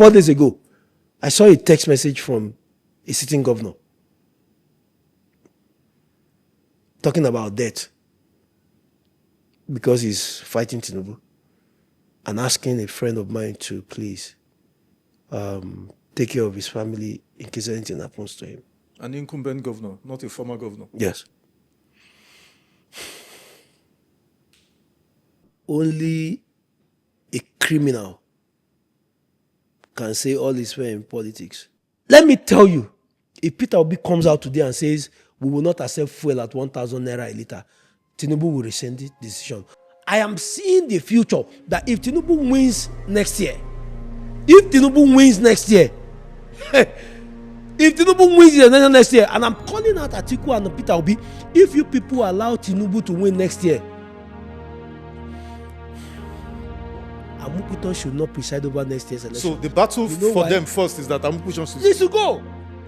4 days ago, I saw a text message from a sitting governor talking about debt because he's fighting Tinubu and asking a friend of mine to please take care of his family in case anything happens to him. An incumbent governor, not a former governor. Yes. Only a criminal can say all is fair in politics. Let me tell you, if Peter Obi comes out today and says we will not accept fuel at 1,000 naira a litre, Tinubu will rescind the decision. I am seeing the future that if Tinubu wins next year, if Tinubu wins next year, and I'm calling out Atiku and Peter Obi, if you people allow Tinubu to win next year, Amukon should not preside over next year's election. So the battle for them first is that Amukon needs to go.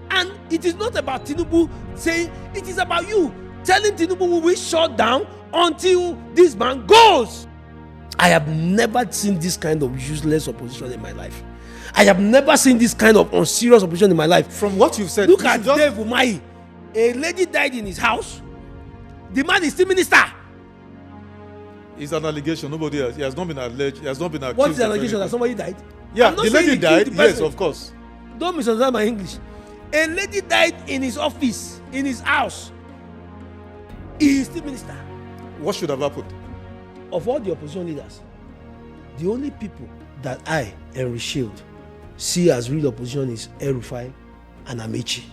And it is not about Tinubu saying, it is about you telling Tinubu we will shut down until this man goes. I have never seen this kind of useless opposition in my life. I have never seen this kind of unserious opposition in my life. From what you've said, look at Dave Umahi. A lady died in his house. The man is still minister. It's an allegation. Nobody else. He has not been alleged. He has not been accused. What's the allegation that somebody died? Yeah, the lady died. Yes, of course. Don't misunderstand my English. A lady died in his office, in his house. He is still minister. What should have happened? Of all the opposition leaders, the only people that I, Henry Shield, see as real opposition is El-Rufai and Amechi.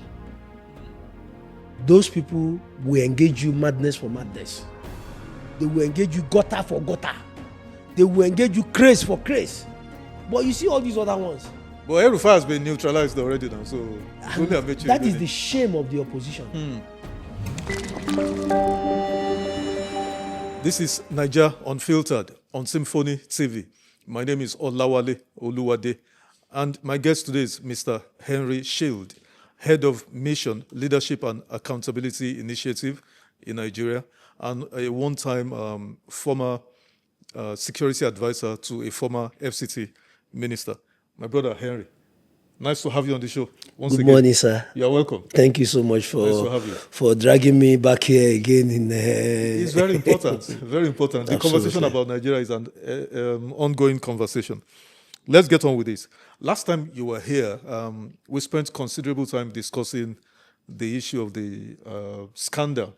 Those people will engage you madness for madness. They will engage you gutter for gutter. They will engage you craze for craze. But you see all these other ones. But El-Rufai has been neutralized already now, so it's only Amechi. That is the shame of the opposition. This is Naija Unfiltered on SYMFONI TV. My name is Olawale Oluwade, and my guest today is Mr. Henry Shield, Head of Mission, Leadership and Accountability Initiative in Nigeria, and a one-time former security advisor to a former FCT minister. My brother Henry, nice to have you on the show once again. Good morning, sir. You're welcome. Thank you so much for dragging me back here again. It's very important, very important. The conversation about Nigeria is an ongoing conversation. Let's get on with this. Last time you were here, we spent considerable time discussing the issue of the scandal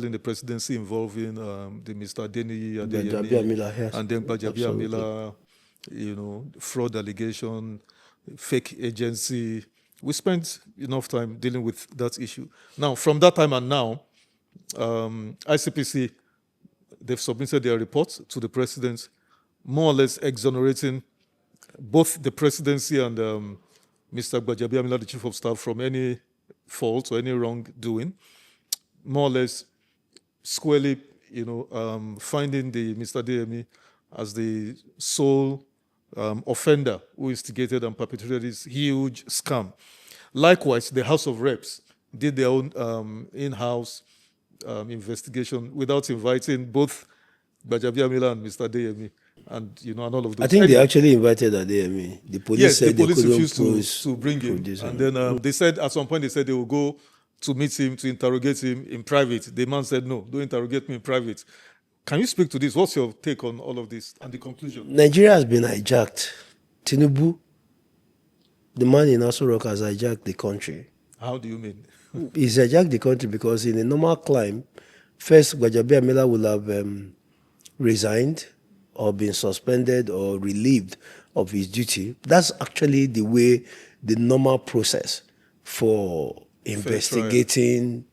in the presidency involving the Mr. Gbajabiamila, yes. And then Gbajabiamila, fraud allegation, fake agency. We spent enough time dealing with that issue. Now, from that time and now, ICPC, they've submitted their report to the president, more or less exonerating both the presidency and Mr. Gbajabiamila, the chief of staff, from any fault or any wrongdoing. More or less squarely, finding the Mr. Adeyemi as the sole offender who instigated and perpetrated this huge scam. Likewise, the House of Reps did their own in-house investigation without inviting both Gbajabiamila and Mr. Adeyemi, and all of those. I think they actually invited Adeyemi. The police said the police they refused to bring him, and then they said at some point they will go to meet him, to interrogate him in private. The man said, no, don't interrogate me in private. Can you speak to this? What's your take on all of this and the conclusion? Nigeria has been hijacked. Tinubu, the man in Aso Rock, has hijacked the country. How do you mean? He's hijacked the country because in a normal climb, first Gbajabiamila will have resigned or been suspended or relieved of his duty. That's actually the way, the normal process for investigating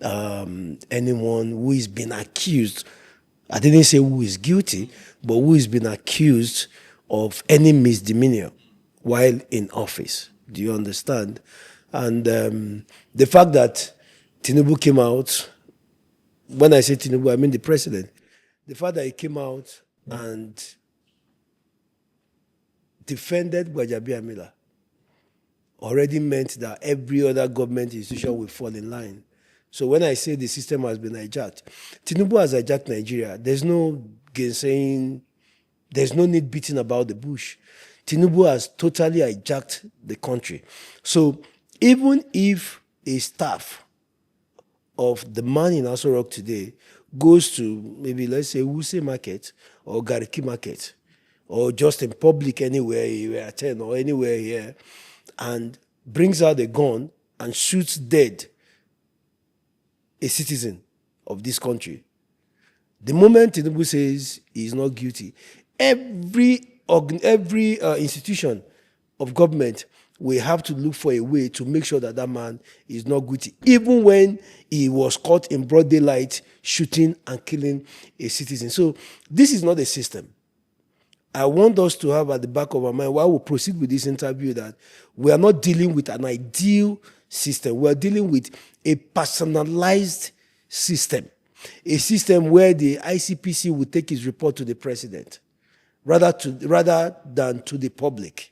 anyone who is being accused. I didn't say who is guilty, but who is being accused of any misdemeanor while in office. Do you understand? And the fact that Tinubu came out, when I say Tinubu, I mean the president, the fact that he came out and defended Gbajabiamila already meant that every other government institution will fall in line. So when I say the system has been hijacked, Tinubu has hijacked Nigeria. There's no gainsaying, there's no need beating about the bush. Tinubu has totally hijacked the country. So even if a staff of the man in Aso Rock today goes to maybe, let's say, Wuse Market or Gariki Market or just in public anywhere you attend or anywhere here and brings out a gun and shoots dead a citizen of this country, the moment Tinubu says he's not guilty, every institution of government will have to look for a way to make sure that that man is not guilty, even when he was caught in broad daylight shooting and killing a citizen. So this is not a system. I want us to have at the back of our mind while we proceed with this interview that we are not dealing with an ideal system. We are dealing with a personalized system, a system where the ICPC will take its report to the president rather than to the public.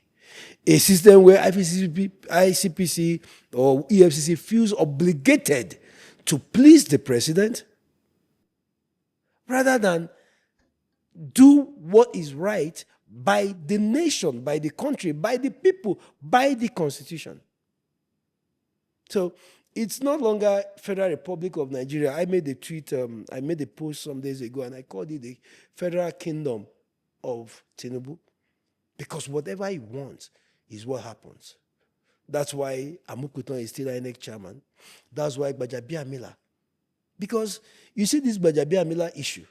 A system where ICPC or EFCC feels obligated to please the president rather than do what is right by the nation, by the country, by the people, by the constitution. So it's no longer Federal Republic of Nigeria. I made a tweet, I made a post some days ago, and I called it the Federal Kingdom of Tinubu, because whatever he wants is what happens. That's why Amukon is still INEC chairman. That's why Gbajabiamila. Because you see this Gbajabiamila issue.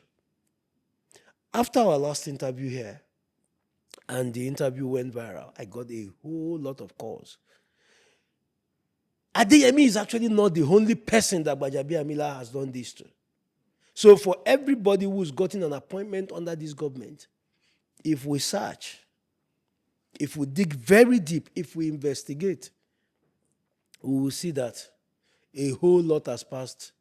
After our last interview here, and the interview went viral, I got a whole lot of calls. Adeyemi is actually not the only person that Gbajabiamila has done this to. So for everybody who's gotten an appointment under this government, if we search, if we dig very deep, if we investigate, we will see that a whole lot has passed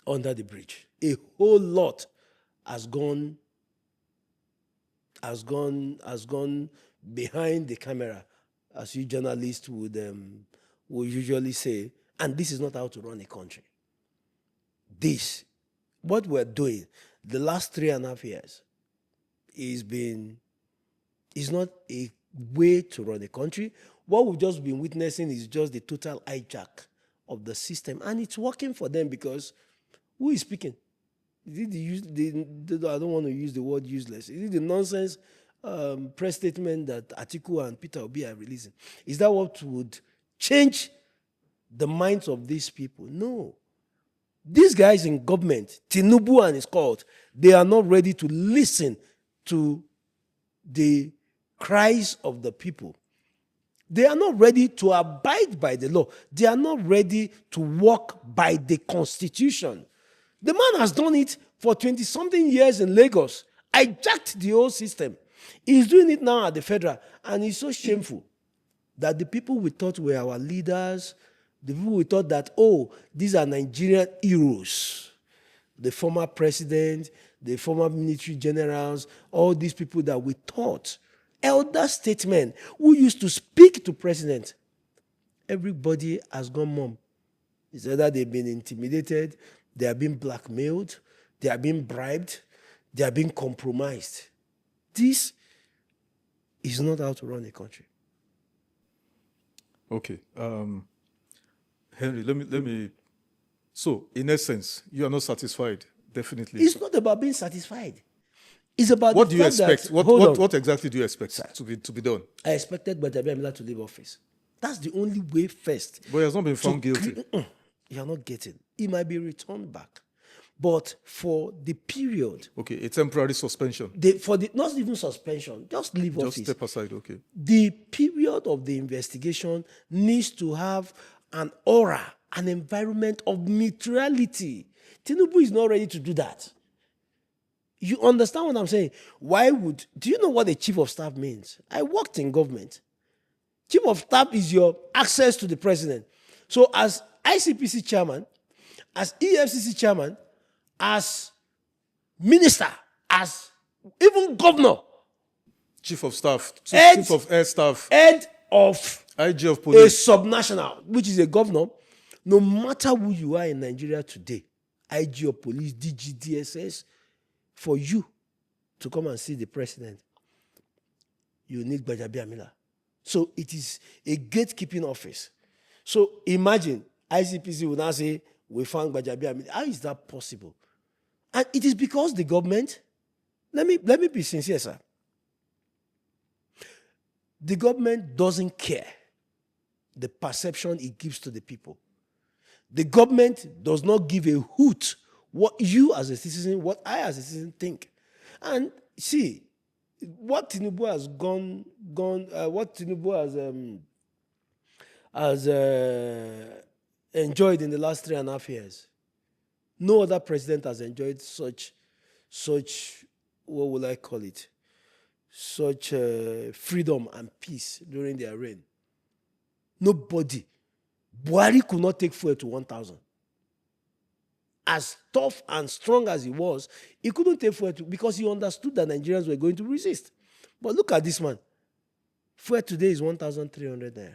under the bridge. A whole lot has gone behind the camera, as you journalists would usually say, and this is not how to run a country. This, what we're doing the last 3.5 years, is not a way to run a country. What we've just been witnessing is just the total hijack of the system, and it's working for them because who is speaking? Is it I don't want to use the word useless. Is it the nonsense press statement that Atiku and Peter Obi are releasing? Is that what would change the minds of these people? No. These guys in government, Tinubu and his court, they are not ready to listen to the cries of the people. They are not ready to abide by the law. They are not ready to walk by the constitution. The man has done it for 20-something years in Lagos, hijacked the whole system. He's doing it now at the federal, and it's so shameful that the people we thought were our leaders, the people we thought that, oh, these are Nigerian heroes, the former president, the former military generals, all these people that we thought, elder statesmen who used to speak to president, everybody has gone mum. It's either they've been intimidated, they are being blackmailed, they are being bribed, they are being compromised. This is not how to run a country. Okay. Henry, let me. So, in essence, you are not satisfied, definitely. It's not about being satisfied. It's about what do you expect? What exactly do you expect to be done? I expected Gbajabiamila to leave office. That's the only way first. But he has not been found guilty. You're not getting. He might be returned back. But for the period. Okay, a temporary suspension. Not even suspension, just leave office. Just step aside, okay. The period of the investigation needs to have an aura, an environment of neutrality. Tinubu is not ready to do that. You understand what I'm saying? Do you know what a chief of staff means? I worked in government. Chief of staff is your access to the president. So as ICPC chairman, as EFCC chairman, as minister, as even governor, chief of staff, chief of air staff, head of IG of police, a subnational, which is a governor, no matter who you are in Nigeria today, IG of police, DG, DSS, for you to come and see the president, you need Gbajabiamila. So it is a gatekeeping office. So imagine ICPC will now say, we found Gbajabiamila. How is that possible? And it is because the government, let me be sincere, sir. The government doesn't care the perception it gives to the people. The government does not give a hoot what you as a citizen, what I as a citizen think. And see, what Tinubu has what Tinubu has enjoyed in the last 3.5 years, no other president has enjoyed such, what will I call it, such freedom and peace during their reign. Nobody. Buhari could not take fuel to 1,000. As tough and strong as he was, he couldn't take fuel because he understood that Nigerians were going to resist. But look at this man. Fuel today is 1,300 naira.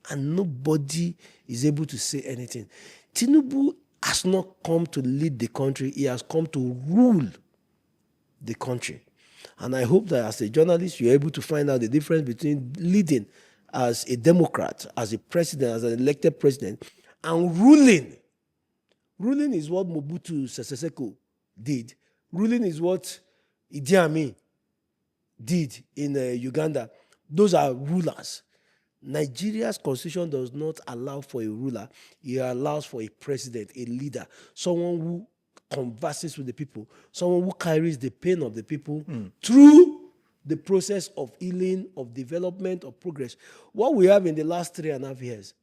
And nobody is able to say anything. Tinubu has not come to lead the country. He has come to rule the country. And I hope that as a journalist, you're able to find out the difference between leading as a Democrat, as a president, as an elected president, and ruling. Ruling is what Mobutu Sese Seko did. Ruling is what Idi Amin did in Uganda. Those are rulers. Nigeria's constitution does not allow for a ruler. It allows for a president, a leader, someone who converses with the people, someone who carries the pain of the people through the process of healing, of development, of progress. What we have in the last 3.5 years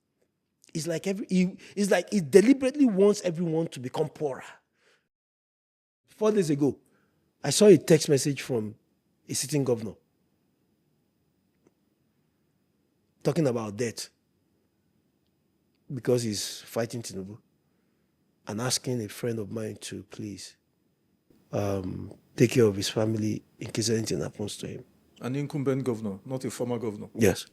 is like he deliberately wants everyone to become poorer. 4 days ago, I saw a text message from a sitting governor talking about debt because he's fighting Tinubu and asking a friend of mine to please take care of his family in case anything happens to him. An incumbent governor, not a former governor. Yes.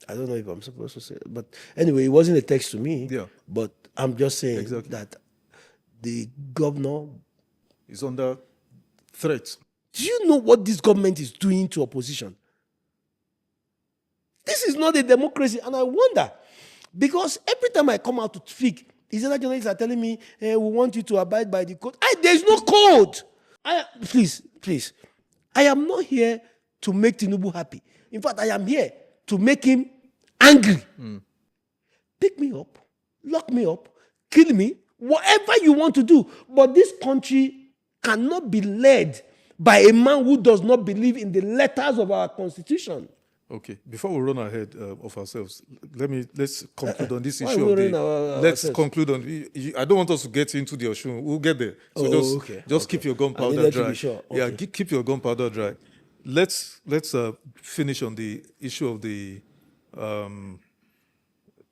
I don't know if I'm supposed to say it, but anyway, it wasn't a text to me. Yeah. But I'm just saying that the governor is under threat. Do you know what this government is doing to opposition? This is not a democracy, and I wonder, because every time I come out to speak, these other journalists are telling me, we want you to abide by the code. There's no code. Please. I am not here to make Tinubu happy. In fact, I am here to make him angry. Pick me up, lock me up, kill me, whatever you want to do. But this country cannot be led by a man who does not believe in the letters of our constitution. Okay, before we run ahead of ourselves, let's conclude on this Why issue we of the. running Let's ourselves? conclude on. I don't want us to get into the Oshun. We'll get there. So just keep your gunpowder needed to dry. be sure. Yeah, Okay. keep your gunpowder dry. Let's finish on the issue of the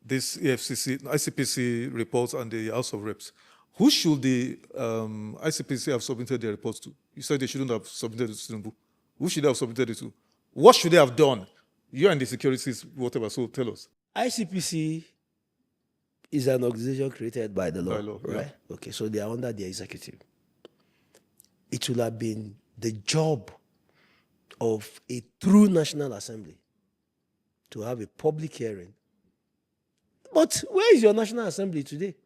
this EFCC, ICPC reports and the House of Reps. Who should the ICPC have submitted their reports to? You said they shouldn't have submitted it to Tinubu. Who should they have submitted it to? What should they have done? You and the securities, whatever, so tell us. ICPC is an organization created by the law, By law, right? yeah. Okay, so they are under the executive. It will have been the job of a true National Assembly to have a public hearing. But where is your National Assembly today?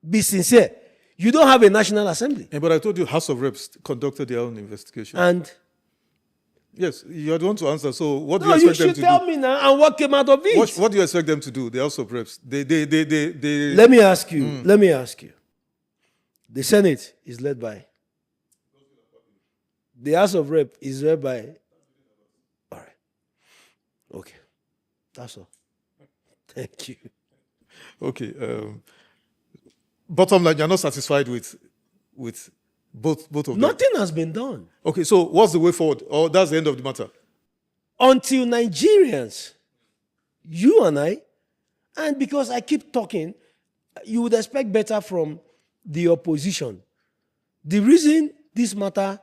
Be sincere. You don't have a National Assembly. But I told you House of Reps conducted their own investigation. And Yes, you are the one to answer. So what do no, you you expect them should to tell do? me now and what came out of it. What do you expect them to do? The House of Reps. They Let me ask you. The Senate is led by. The House of Rep is led by. All right. Okay. That's all. Thank you. Okay. Bottom line, you're not satisfied with both of them. Nothing has been done Okay, so what's the way forward? Or that's the end of the matter? until Nigerians, you and I, and because I keep talking, you would expect better from the opposition. The reason this matter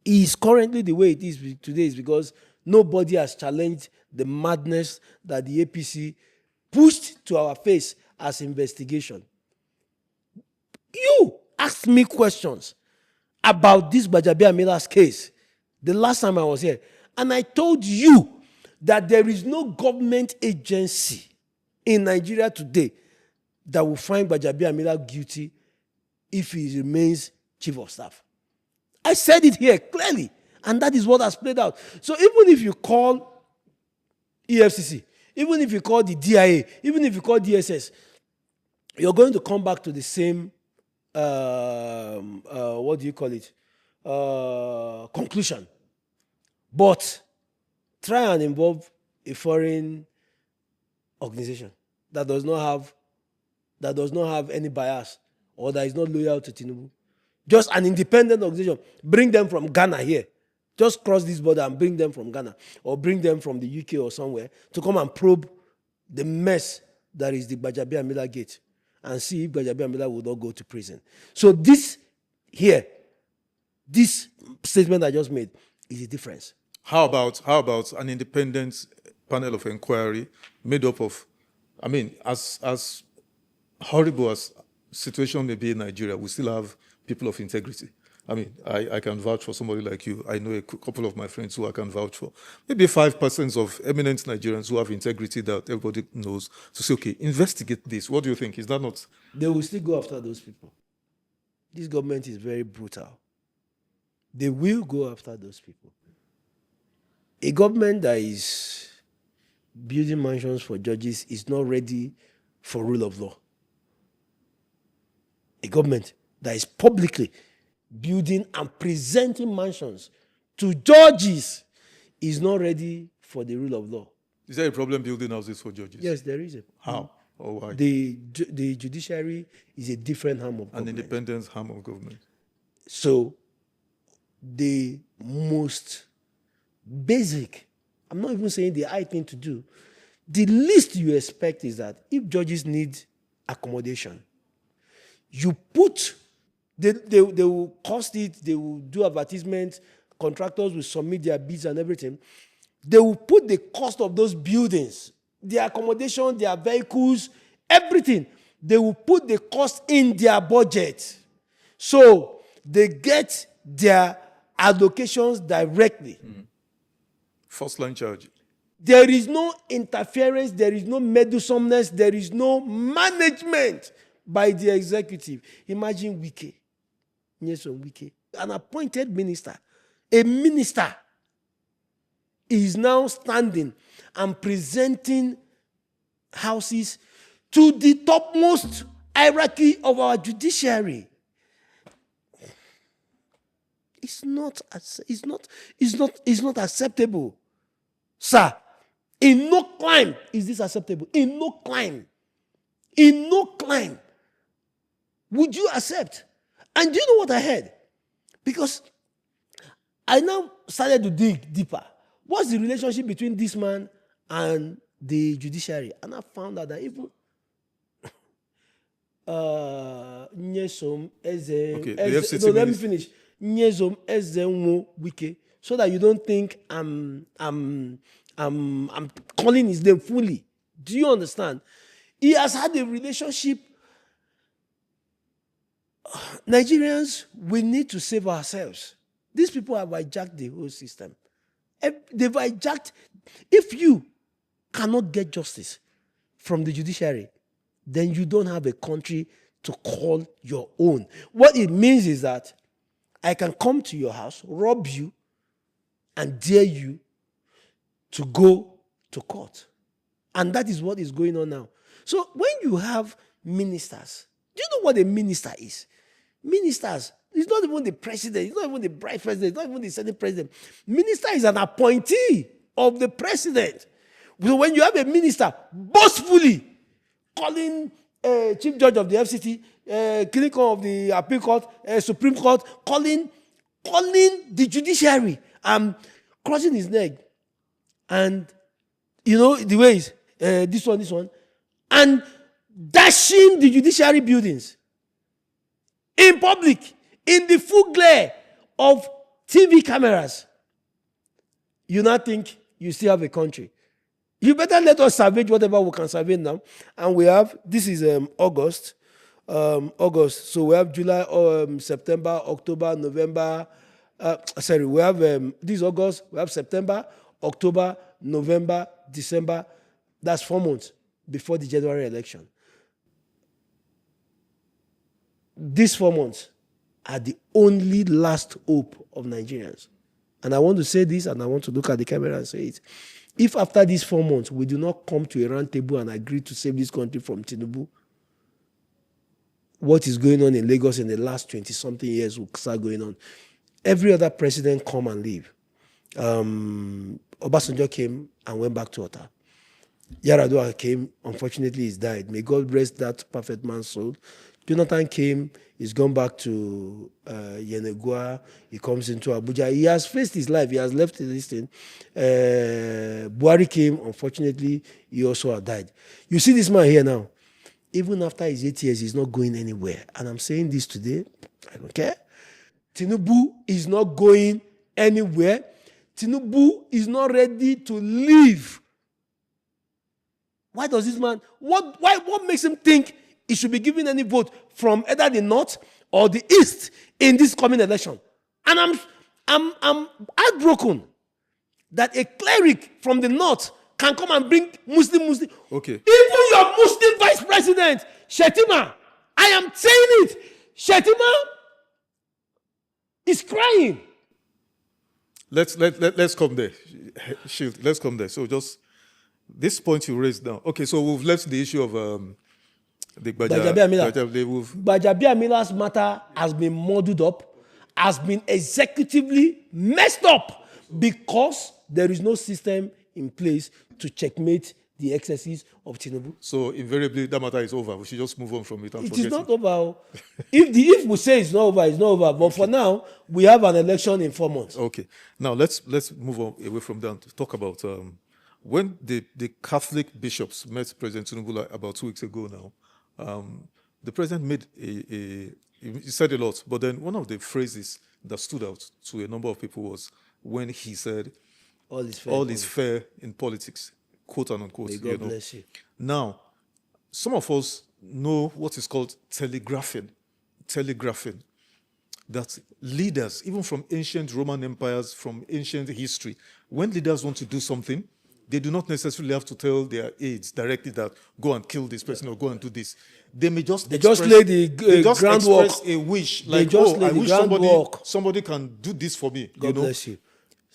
is currently the way it is today is because nobody has challenged the madness that the APC pushed to our face as investigation. You asked me questions about this Gbajabiamila's case the last time I was here. And I told you that there is no government agency in Nigeria today that will find Gbajabiamila guilty if he remains chief of staff. I said it here clearly, and that is what has played out. So even if you call EFCC, even if you call the DIA, even if you call DSS, you're going to come back to the same, what do you call it, conclusion. But try and involve a foreign organization that does not have any bias or that is not loyal to Tinubu. Just an independent organization. Bring them from Ghana here. Just cross this border and bring them from Ghana or bring them from the UK or somewhere to come and probe the mess that is the Gbajabiamila gate and see if Gbajabiamila will not go to prison. So this statement I just made is a difference. How about an independent panel of inquiry made up of, I mean, as horrible as situation may be in Nigeria, we still have people of integrity. I mean, I can vouch for somebody like you. I know a couple of my friends who I can vouch for. Maybe 5% of eminent Nigerians who have integrity that everybody knows to say, okay, investigate this. What do you think? Is that not? They will still go after those people. This government is very brutal. They will go after those people. A government that is building mansions for judges is not ready for rule of law. A government that is publicly building and presenting mansions to judges is not ready for the rule of law. Is there a problem building houses for judges? Yes, there is. How or why? The judiciary is a different arm of government. An independent arm of government. So the most basic, I'm not even saying the high thing to do, the least you expect is that if judges need accommodation, you put, they will cost it, they will do advertisements, contractors will submit their bids and everything. They will put the cost of those buildings, their accommodation, their vehicles, everything. They will put the cost in their budget. So they get their allocations directly. First line charge. There is no interference, there is no meddlesomeness, there is no management by the executive. Imagine Wike, Nyesom Wike, an appointed minister, a minister is now standing and presenting houses to the topmost hierarchy of our judiciary. It's not acceptable. Sir, in no climb is this acceptable. In no climb. In no climb would you accept. And do you know what I heard? Because I now started to dig deeper. What's the relationship between this man and the judiciary? And I found out that even Nyesom Okay, the FCT let me finish. Nyesom Ezenwo Wike, so that you don't think I'm calling his name fully. Do you understand? He has had a relationship. Nigerians, we need to save ourselves. These people have hijacked the whole system. They've hijacked. If you cannot get justice from the judiciary, then you don't have a country to call your own. What it means is that I can come to your house, rob you, and dare you to go to court. And that is what is going on now. So when you have ministers, do you know what a minister is? Ministers, it's not even the president, it's not even the vice president, it's not even the senate president. Minister is an appointee of the president. So when you have a minister boastfully calling chief judge of the FCT, clinical of the appeal court, Supreme Court, calling the judiciary, crossing his neck, and you know the ways, this one, and dashing the judiciary buildings in public, in the full glare of TV cameras. You now think you still have a country. You better let us salvage whatever we can salvage now. And we have, this is August. August. So we have July, September, October, November. We have this August. We have September, October, November, December. That's 4 months before the January election. These 4 months are the only last hope of Nigerians. And I want to say this, and I want to look at the camera and say it. If after these 4 months we do not come to a round table and agree to save this country from Tinubu, what is going on in Lagos in the last 20-something years will start going on. Every other president come and leave. Obasanjo came and went back to Ota. Yaradua came, unfortunately he's died. May God rest that perfect man's soul. Jonathan came, he's gone back to Yenegua, he comes into Abuja. He has faced his life, he has left this thing. Buhari came, unfortunately, he also had died. You see this man here now, even after his 8 years, he's not going anywhere. And I'm saying this today, I don't care. Tinubu is not going anywhere. Tinubu is not ready to leave. Why does this man, what makes him think he should be given any vote from either the north or the east in this coming election? And I'm heartbroken that a cleric from the north can come and bring Muslim. Okay. Even your Muslim vice president, Shetima, I am saying it, Shetima is crying. Let's come there. Shield, let's come there. So just this point you raised now. Okay, so we've left the issue of the Gbajabiamila. Gbajabiamila's matter has been muddled up, has been executively messed up because there is no system in place to checkmate the excesses of Tinubu. So invariably that matter is over. We should just move on from it. And it is not over. If we say it's not over, it's not over. But for now, we have an election in 4 months. Okay. Now let's move on away from that to talk about when the Catholic bishops met President Tinubu about 2 weeks ago now. The president made he said a lot, but then one of the phrases that stood out to a number of people was when he said, all is fair in politics, quote and unquote. May God bless you. Now, some of us know what is called telegraphing. That leaders, even from ancient Roman empires, from ancient history, when leaders want to do something, they do not necessarily have to tell their aides directly that go and kill this person or go and do this. They may just lay the groundwork. Express a wish, They like, just oh, lay I the wish groundwork. somebody can do this for me. God bless you.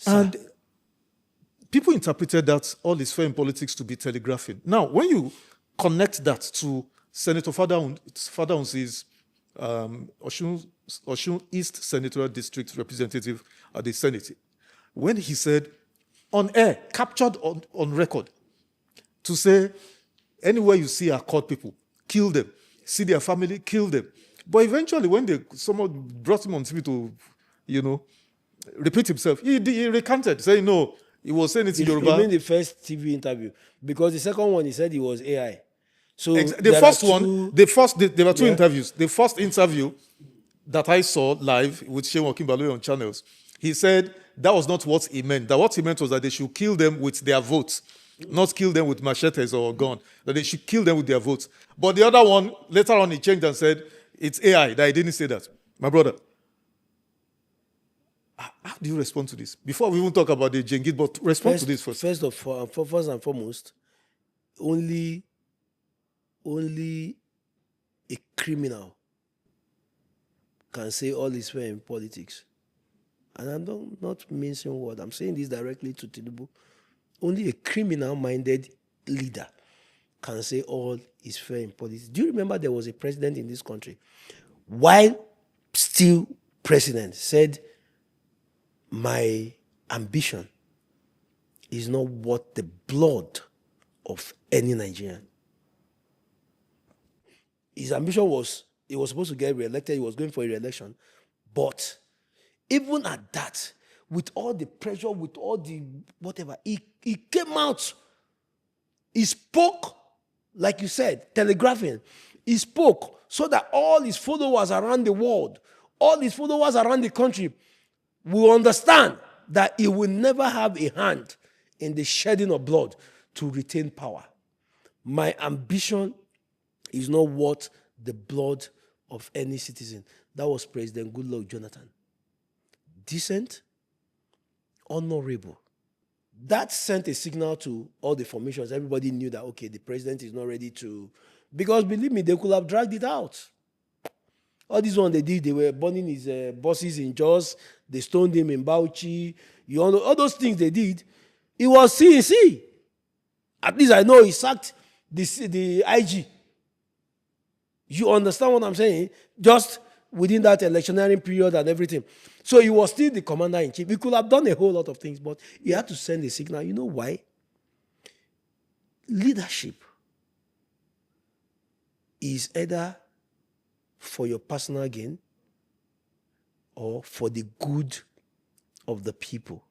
And people interpreted that all is fair in politics to be telegraphing. Now, when you connect that to Senator Fadahunsi's Osun East Senatorial District representative at the Senate, when he said, on air, captured on record, to say, anywhere you see our court people, kill them. See their family, kill them. But eventually, when someone brought him on TV to, repeat himself, he recanted, saying, no, he was saying it in Yoruba. You mean the first TV interview? Because the second one, he said he was AI. So there were two interviews. The first interview that I saw live with Shewan Kimbaloy on channels, he said that was not what he meant. That what he meant was that they should kill them with their votes, not kill them with machetes or gun. That they should kill them with their votes. But the other one, later on, he changed and said, it's AI, that he didn't say that. My brother, how do you respond to this? Before we even talk about the Jengid, but respond to this first. First and foremost, only a criminal can say all is fair in politics. And I'm not mincing word. I'm saying this directly to Tinubu. Only a criminal-minded leader can say all is fair in politics. Do you remember there was a president in this country, while still president, said, my ambition is not worth the blood of any Nigerian. His ambition was, he was supposed to get re-elected, he was going for a re-election, but even at that, with all the pressure, with all the whatever, he came out. He spoke, like you said, telegraphing. He spoke so that all his followers around the world, all his followers around the country will understand that he will never have a hand in the shedding of blood to retain power. My ambition is not worth the blood of any citizen. That was President Goodluck Jonathan. Decent, honorable. That sent a signal to all the formations. Everybody knew that, okay, the president is not ready to... Because believe me, they could have dragged it out. All this one they did, they were burning his bosses in Jos. They stoned him in Bauchi. You all know, all those things they did. It was CNC. At least I know he sacked the IG. You understand what I'm saying? Just within that electioneering period and everything. So he was still the commander-in-chief. He could have done a whole lot of things, but he had to send a signal. You know why? Leadership is either for your personal gain or for the good of the people.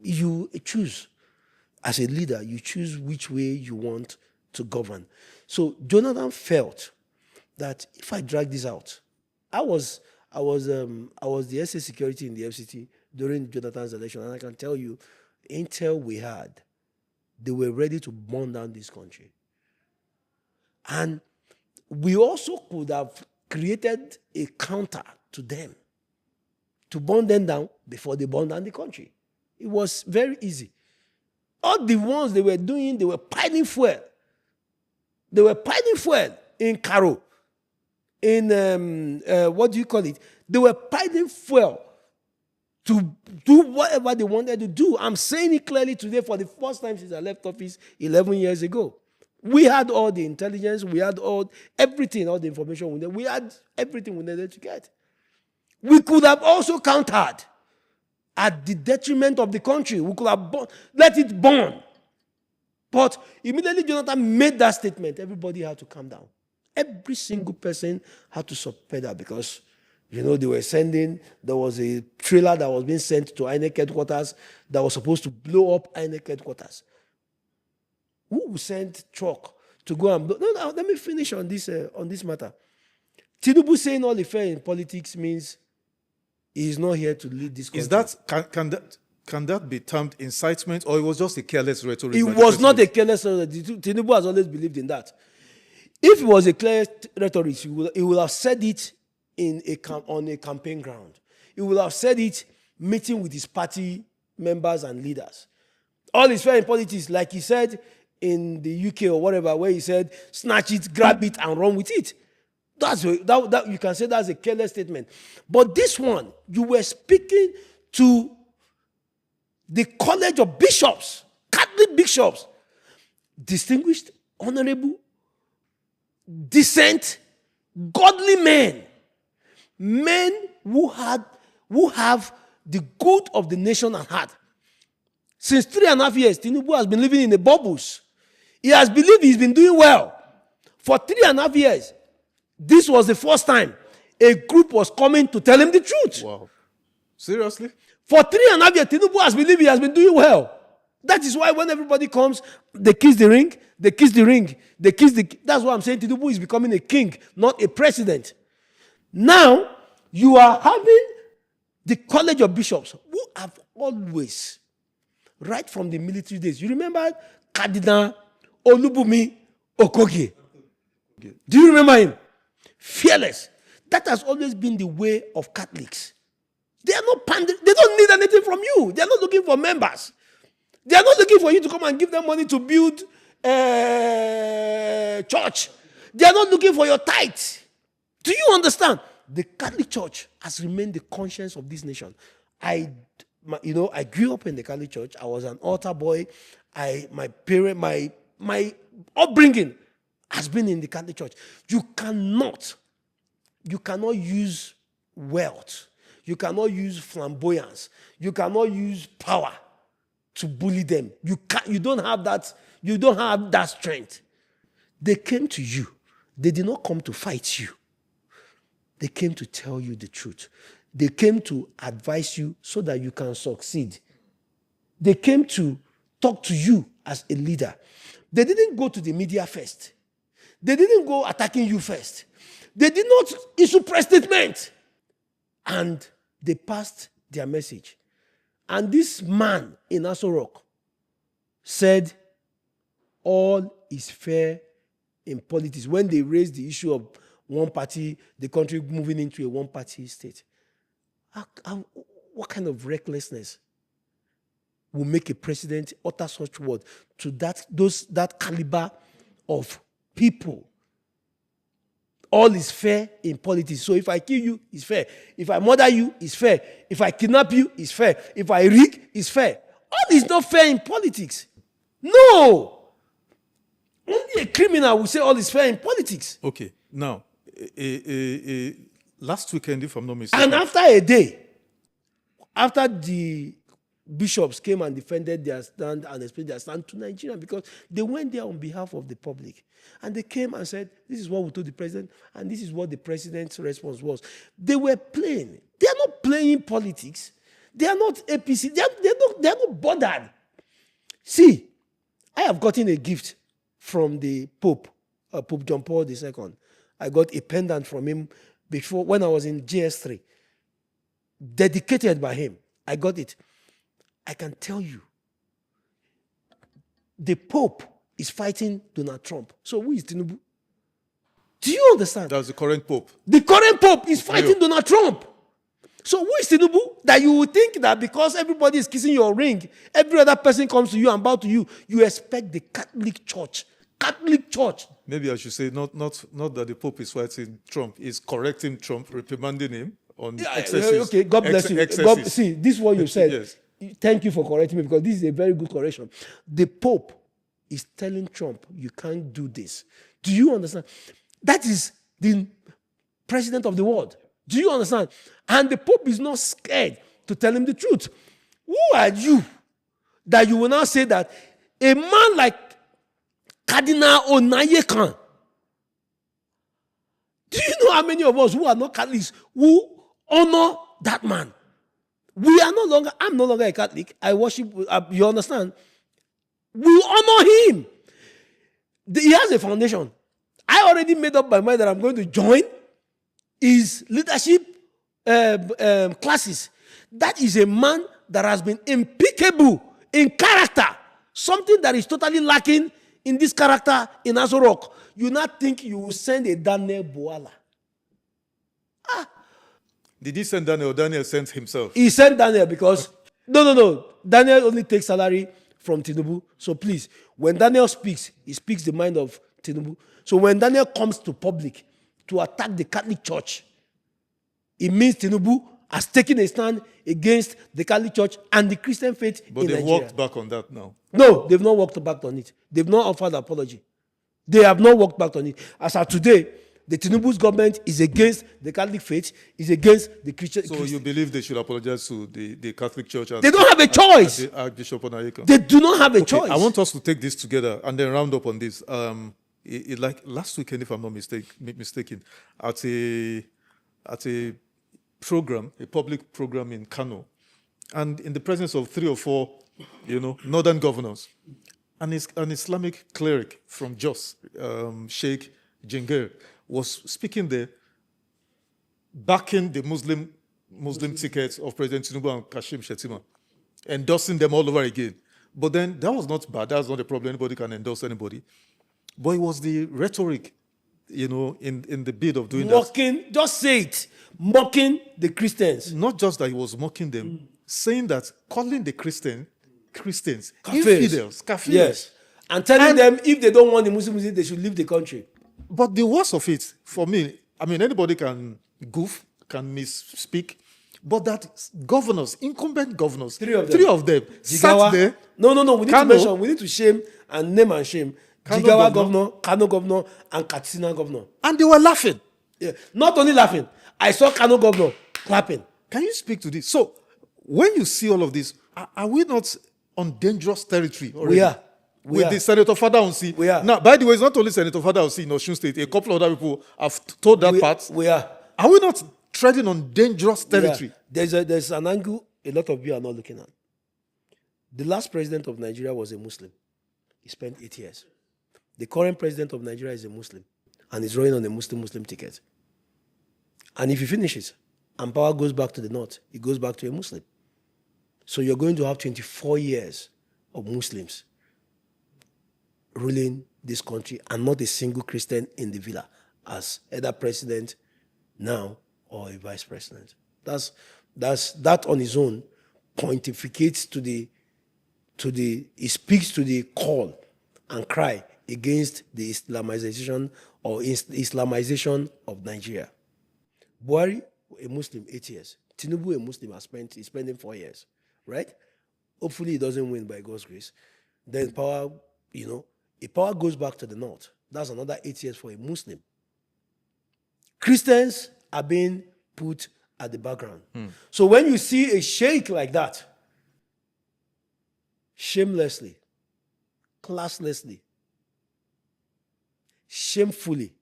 You choose. As a leader, you choose which way you want to govern. So Jonathan felt that if I drag this out, I was the SA security in the FCT during Jonathan's election, and I can tell you, intel we had, they were ready to burn down this country. And we also could have created a counter to them to burn them down before they burn down the country. It was very easy. All the ones they were doing, they were piling fuel. They were piling fuel in Caro, in, what do you call it? They were piling fuel to do whatever they wanted to do. I'm saying it clearly today for the first time since I left office 11 years ago. We had all the intelligence, we had everything, all the information we needed. We had everything we needed to get. We could have also countered at the detriment of the country. We could have let it burn. But immediately Jonathan made that statement, everybody had to calm down. Every single person had to subside that because, they were there was a trailer that was being sent to INEC headquarters that was supposed to blow up INEC headquarters. Who sent truck to go and blow? No, let me finish on this matter. Tinubu saying all the fair in politics means he is not here to lead this country. Is that, can that be termed incitement, or it was just a careless rhetoric? It was not a careless rhetoric. Tinubu has always believed in that. If it was a careless rhetoric, he would have said it on a campaign ground. He would have said it meeting with his party members and leaders. All is fair in politics, like he said in the UK or whatever, where he said, snatch it, grab it, and run with it. That you can say that's a careless statement. But this one, you were speaking to the College of Bishops, Catholic bishops, distinguished, honorable, decent, godly men who have the good of the nation at heart. Since 3.5 years, Tinubu has been living in the bubbles. He has believed he's been doing well. For 3.5 years, this was the first time a group was coming to tell him the truth. Wow. Seriously? For 3.5 years, Tinubu has believed he has been doing well. That is why when everybody comes, they kiss the ring, they kiss the ring, they kiss the... That's why I'm saying Tinubu is becoming a king, not a president. Now, you are having the College of Bishops, who have always, right from the military days, you remember Cardinal Olubumi Okogie? Do you remember him? Fearless. That has always been the way of Catholics. They are not they don't need anything from you. They are not looking for members. They are not looking for you to come and give them money to build church. They are not looking for your tithe. Do you understand? The Catholic Church has remained the conscience of this nation. I grew up in the Catholic Church. I was an altar boy. My upbringing has been in the Catholic Church. You cannot use wealth. You cannot use flamboyance. You cannot use power to bully them. You don't have that strength. They came to you. They did not come to fight you. They came to tell you the truth. They came to advise you so that you can succeed. They came to talk to you as a leader. They didn't go to the media first. They didn't go attacking you first. They did not issue press statement. And they passed their message. And this man in Aso Rock said, all is fair in politics when they raise the issue of one party, the country moving into a one-party state. What kind of recklessness will make a president utter such word to that caliber of people? All is fair in politics. So if I kill you, it's fair. If I murder you, it's fair. If I kidnap you, it's fair. If I rig, it's fair. All is not fair in politics. No. Only a criminal will say all is fair in politics. Okay. Now, last weekend, if I'm not mistaken. And after a day, after the bishops came and defended their stand and explained their stand to Nigeria, because they went there on behalf of the public. And they came and said, this is what we told the president, and this is what the president's response was. They were playing. They are not playing politics. They are not APC. They are not bothered. See, I have gotten a gift from the Pope, Pope John Paul II. I got a pendant from him before, when I was in GS3, dedicated by him. I got it. I can tell you, the Pope is fighting Donald Trump. So who is Tinubu? Do you understand? That's the current Pope. The current Pope is fighting Donald Trump. So who is Tinubu? That you would think that because everybody is kissing your ring, every other person comes to you and bow to you, you expect the Catholic Church. Catholic Church. Maybe I should say not that the Pope is fighting Trump, is correcting Trump, reprimanding him on excesses. Okay, God bless you. God, see, this is what you said. Yes. Thank you for correcting me, because this is a very good correction. The Pope is telling Trump, you can't do this. Do you understand? That is the president of the world. Do you understand? And the Pope is not scared to tell him the truth. Who are you that you will now say that a man like Cardinal Onayekan, do you know how many of us who are not Catholics who honor that man? I'm no longer a Catholic. I worship, you understand? We honor him. He has a foundation. I already made up my mind that I'm going to join his leadership classes. That is a man that has been impeccable in character. Something that is totally lacking in this character in Aso Rock. You not think you will send a Daniel Boala. Did he send Daniel or Daniel sent himself? He sent Daniel because, no. Daniel only takes salary from Tinubu. So please, when Daniel speaks, he speaks the mind of Tinubu. So when Daniel comes to public to attack the Catholic Church, it means Tinubu has taken a stand against the Catholic Church and the Christian faith in Nigeria. But they've walked back on that now. No, they've not walked back on it. They've not offered apology. They have not walked back on it. As of today, the Tinubu's government is against the Catholic faith, is against the Christian. So you believe they should apologize to the Catholic Church? They don't have a choice. And the Archbishop Onayekan. They do not have a choice. I want us to take this together and then round up on this. Like last weekend, if I'm not mistaken, at a program, a public program in Kano, and in the presence of 3 or 4, northern governors, and an Islamic cleric from Jos, Sheikh Jengir, was speaking there, backing the Muslim tickets of President Tinubu and Kashim Shettima, endorsing them all over again. But then that was not bad. That's not a problem. Anybody can endorse anybody. But it was the rhetoric, in the bid of doing mocking, just say it, mocking the Christians. Not just that he was mocking them, saying that, calling the Christians Kafirs. infidels, kafirs. Yes. And telling them if they don't want the Muslims, they should leave the country. But the worst of it, for me, anybody can goof, can misspeak, but that governors, incumbent governors, three of them Jigawa, sat there. No, we need to mention, we need to shame and name and shame. Jigawa governor, Kano governor, and Katsina governor. And they were laughing. Yeah. Not only laughing, I saw Kano governor clapping. Can you speak to this? So, when you see all of this, are we not on dangerous territory already? We are. With the Senator Fadahunsi. We are. Now, by the way, it's not only Senator Fadahunsi in Osun State. A couple of other people have told that part. We are. Are we not treading on dangerous territory? There's an angle a lot of you are not looking at. The last president of Nigeria was a Muslim. He spent 8 years. The current president of Nigeria is a Muslim and is running on a Muslim ticket. And if he finishes and power goes back to the north, it goes back to a Muslim. So you're going to have 24 years of Muslims ruling this country and not a single Christian in the villa as either president now or a vice president. That on its own pontificates it speaks to the call and cry against the Islamization Islamization of Nigeria. Buhari, a Muslim, 8 years. Tinubu, a Muslim, is spending 4 years, right? Hopefully he doesn't win by God's grace. Then power, if power goes back to the north, that's another 8 years for a Muslim. Christians are being put at the background. So when you see a sheikh like that, shamelessly, classlessly, shamefully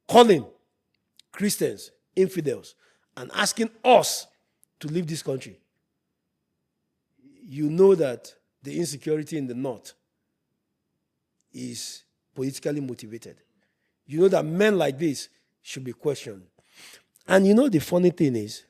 calling Christians infidels and asking us to leave this country, you know that the insecurity in the north is politically motivated. You know that men like this should be questioned. And the funny thing is,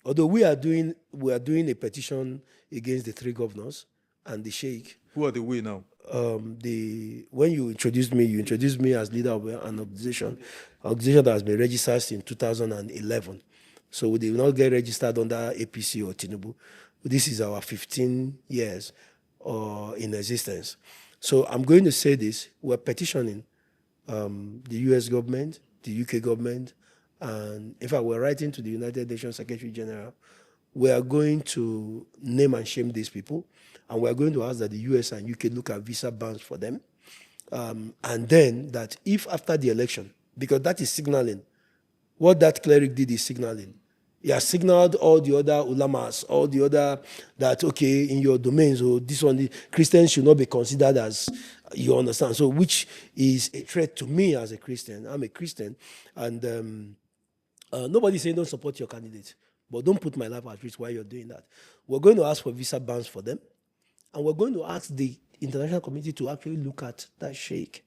although we are doing a petition against the 3 governors and the sheikh. Who are the we now? When you introduced me as leader of an organization that has been registered in 2011. So we did not get registered under APC or Tinubu. This is our 15 years in existence. So I'm going to say this: we're petitioning the US government, the UK government, and in fact, we're writing to the United Nations Secretary General. We are going to name and shame these people, and we are going to ask that the US and UK look at visa bans for them. And then that if after the election, because that is signaling, what that cleric did is signaling. He has signaled all the other ulamas, all the other that, okay, in your domains, or this one, the Christians should not be considered as, you understand. So which is a threat to me as a Christian. I'm a Christian, and nobody's saying don't support your candidate, but don't put my life at risk while you're doing that. We're going to ask for visa bans for them, and we're going to ask the international community to actually look at that sheikh.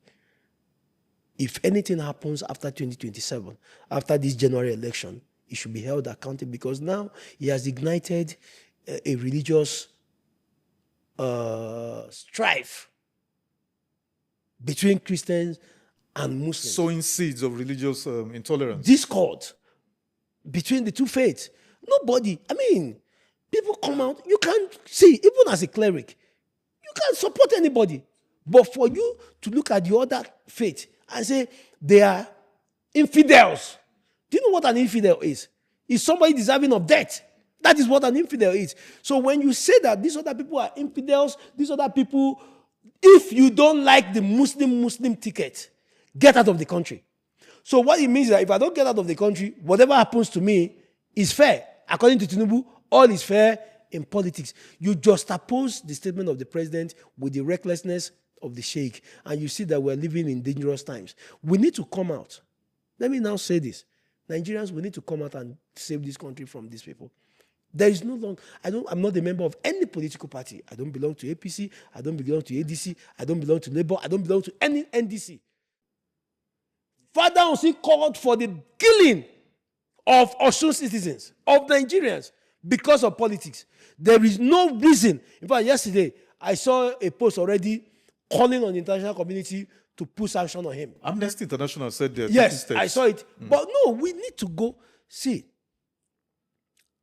If anything happens after 2027, after this January election, he should be held accountable, because now he has ignited a religious strife between Christians and Muslims. Sowing seeds of religious intolerance. Discord between the two faiths. People come out, you can't see, even as a cleric, you can't support anybody. But for you to look at the other faith and say they are infidels. Do you know what an infidel is? It's somebody deserving of death. That is what an infidel is. So when you say that these other people are infidels, these other people, if you don't like the Muslim ticket, get out of the country. So what it means is that if I don't get out of the country, whatever happens to me is fair. According to Tinubu, all is fair in politics. You just oppose the statement of the president with the recklessness of the sheikh, and you see that we're living in dangerous times. We need to come out. Let me now say this. Nigerians, we need to come out and save this country from these people. There is no long. I'm not a member of any political party. I don't belong to APC. I don't belong to ADC. I don't belong to Labour. I don't belong to any NDC. Father Osi called for the killing of Osun citizens, of Nigerians, because of politics. There is no reason. In fact, yesterday, I saw a post already calling on the international community to put sanction on him. Amnesty International said they're yes, taking steps. I saw it. But no, we need to go. See,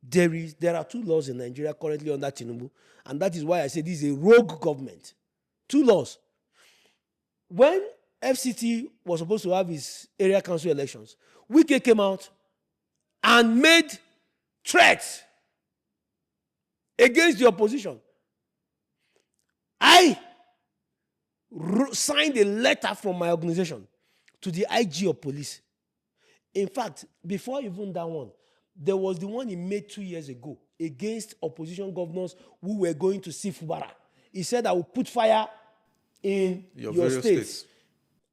there are 2 laws in Nigeria currently under Tinubu, and that is why I say this is a rogue government. 2 laws. When FCT was supposed to have his area council elections, Wike came out and made threats against the opposition. I signed a letter from my organization to the IG of police. In fact, before even that one, there was the one he made 2 years ago against opposition governors who were going to see Fubara. He said, I will put fire in your states.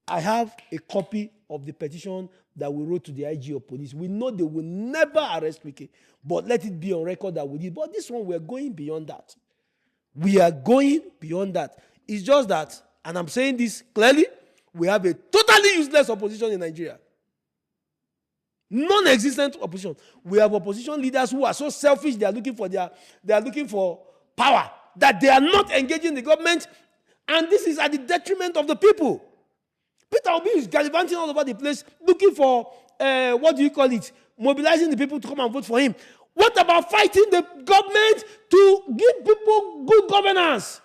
I have a copy of the petition that we wrote to the IG of police. We know they will never arrest Wike, but let it be on record that we did. But this one, we're going beyond that. We are going beyond that. It's just that, and I'm saying this clearly, we have a totally useless opposition in Nigeria. Non-existent opposition. We have opposition leaders who are so selfish, they are looking for power, that they are not engaging the government And this is at the detriment of the people. Peter Obi is gallivanting all over the place looking for, mobilizing the people to come and vote for him. What about fighting the government to give people good governance?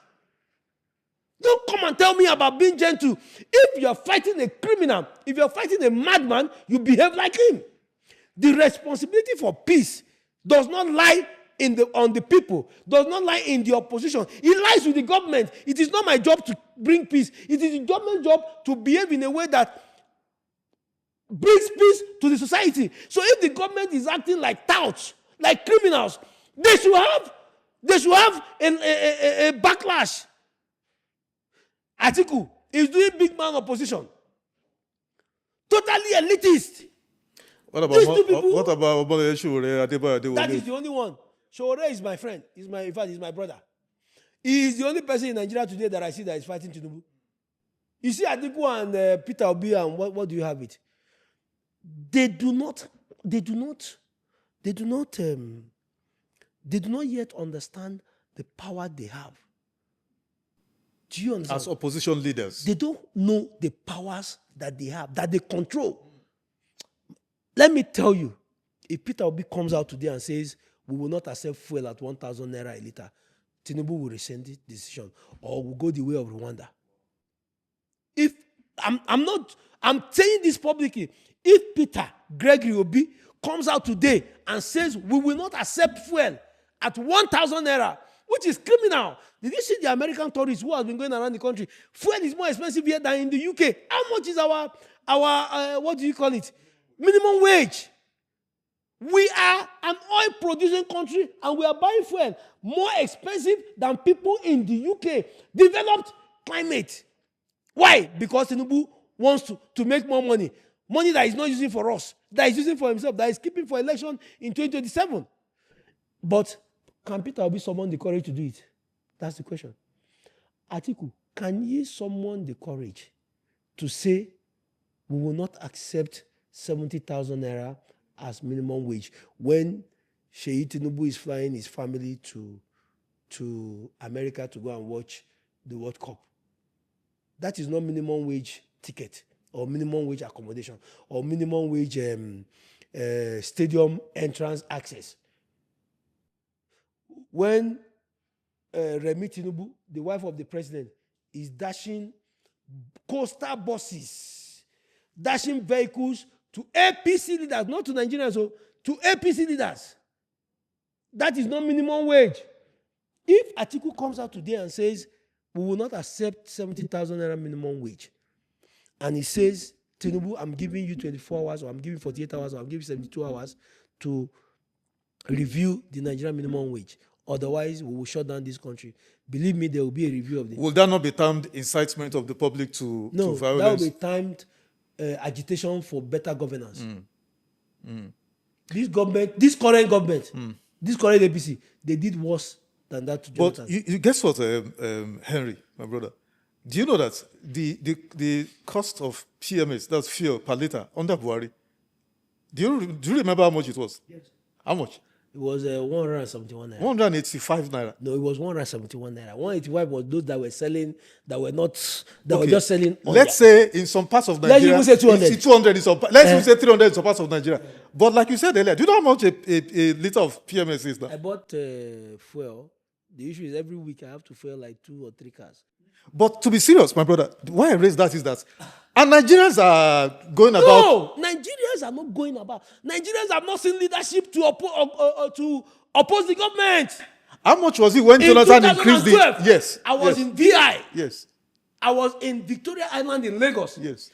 Don't come and tell me about being gentle. If you're fighting a criminal, if you're fighting a madman, you behave like him. The responsibility for peace does not lie on the people, does not lie in the opposition. It lies with the government. It is not my job to bring peace. It is the government's job to behave in a way that brings peace to the society. So if the government is acting like touts, like criminals, they should have a backlash. Atiku is doing big man opposition. Totally elitist. What about Showore? That is the only one. Showore is my friend. In fact, he's my brother. He is the only person in Nigeria today that I see that is fighting Tinubu. You see Atiku and Peter Obi, and what do you have it? They do not yet understand the power they have. Do you understand? As opposition leaders. They don't know the powers that they have, that they control. Let me tell you, if Peter Obi comes out today and says, we will not accept fuel at 1,000 naira a litre, Tinubu will rescind the decision or will go the way of Rwanda. If I'm saying this publicly, if Peter Gregory Obi comes out today and says, we will not accept fuel at 1,000 naira, which is criminal. Did you see the American tourists who have been going around the country? Fuel is more expensive here than in the UK. How much is our minimum wage? We are an oil-producing country and we are buying fuel more expensive than people in the UK. Developed climate. Why? Because Tinubu wants to make more money. Money that he's not using for us, that he's using for himself, that he's keeping for election in 2027. But can Peter Obi summon the courage to do it? That's the question. Atiku, can you summon the courage to say we will not accept 70,000 naira as minimum wage when Sheyi Tinubu is flying his family to America to go and watch the World Cup? That is not minimum wage ticket or minimum wage accommodation or minimum wage stadium entrance access. When Remi Tinubu, the wife of the president, is dashing coastal buses, dashing vehicles to APC leaders, not to Nigerians, so to APC leaders. That is not minimum wage. If Atiku comes out today and says, we will not accept 70,000 naira minimum wage, and he says, Tinubu, I'm giving you 24 hours, or I'm giving 48 hours, or I'm giving 72 hours to review the Nigerian minimum wage. Otherwise, we will shut down this country. Believe me, there will be a review of this. Will that not be termed incitement of the public to violence? No, that will be termed agitation for better governance. This current government, this current APC, they did worse than that to Jonathan. But you guess what, Henry, my brother? Do you know that the cost of PMS, that's fuel per litre, under Buhari, do you remember how much it was? Yes. How much? It was 171 naira. 185 naira. No, it was 171 naira. 185 was those that were selling, that were just selling. Let's say in some parts of Nigeria, let's even say 200. It's 200 in some, let's even say 300 in some parts of Nigeria. But like you said earlier, do you know how much a litre of PMS is now? I bought fuel. The issue is every week I have to fuel like 2 or 3 cars. But to be serious, my brother, why I raise that is that, and Nigerians are going about. No, Nigerians are not going about. Nigerians have not seen leadership to oppose the government. How much was it when Jonathan increased the? Yes. I was in VI. Yes. I was in Victoria Island in Lagos. Yes.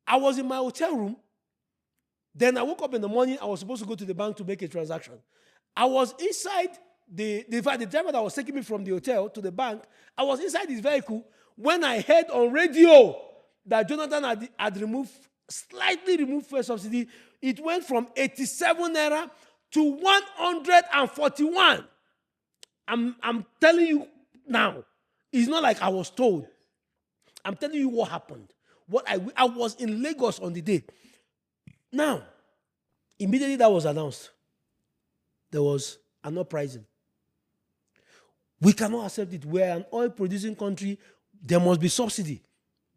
I was in my hotel room. Then I woke up in the morning. I was supposed to go to the bank to make a transaction. I was inside the driver that was taking me from the hotel to the bank. I was inside his vehicle when I heard on radio that Jonathan had slightly removed fuel subsidy. It went from 87 naira to 141. I'm telling you now. It's not like I was told. I'm telling you what happened. I was in Lagos on the day. Now, immediately that was announced, there was an uprising. We cannot accept it. We're an oil-producing country. there must be subsidy.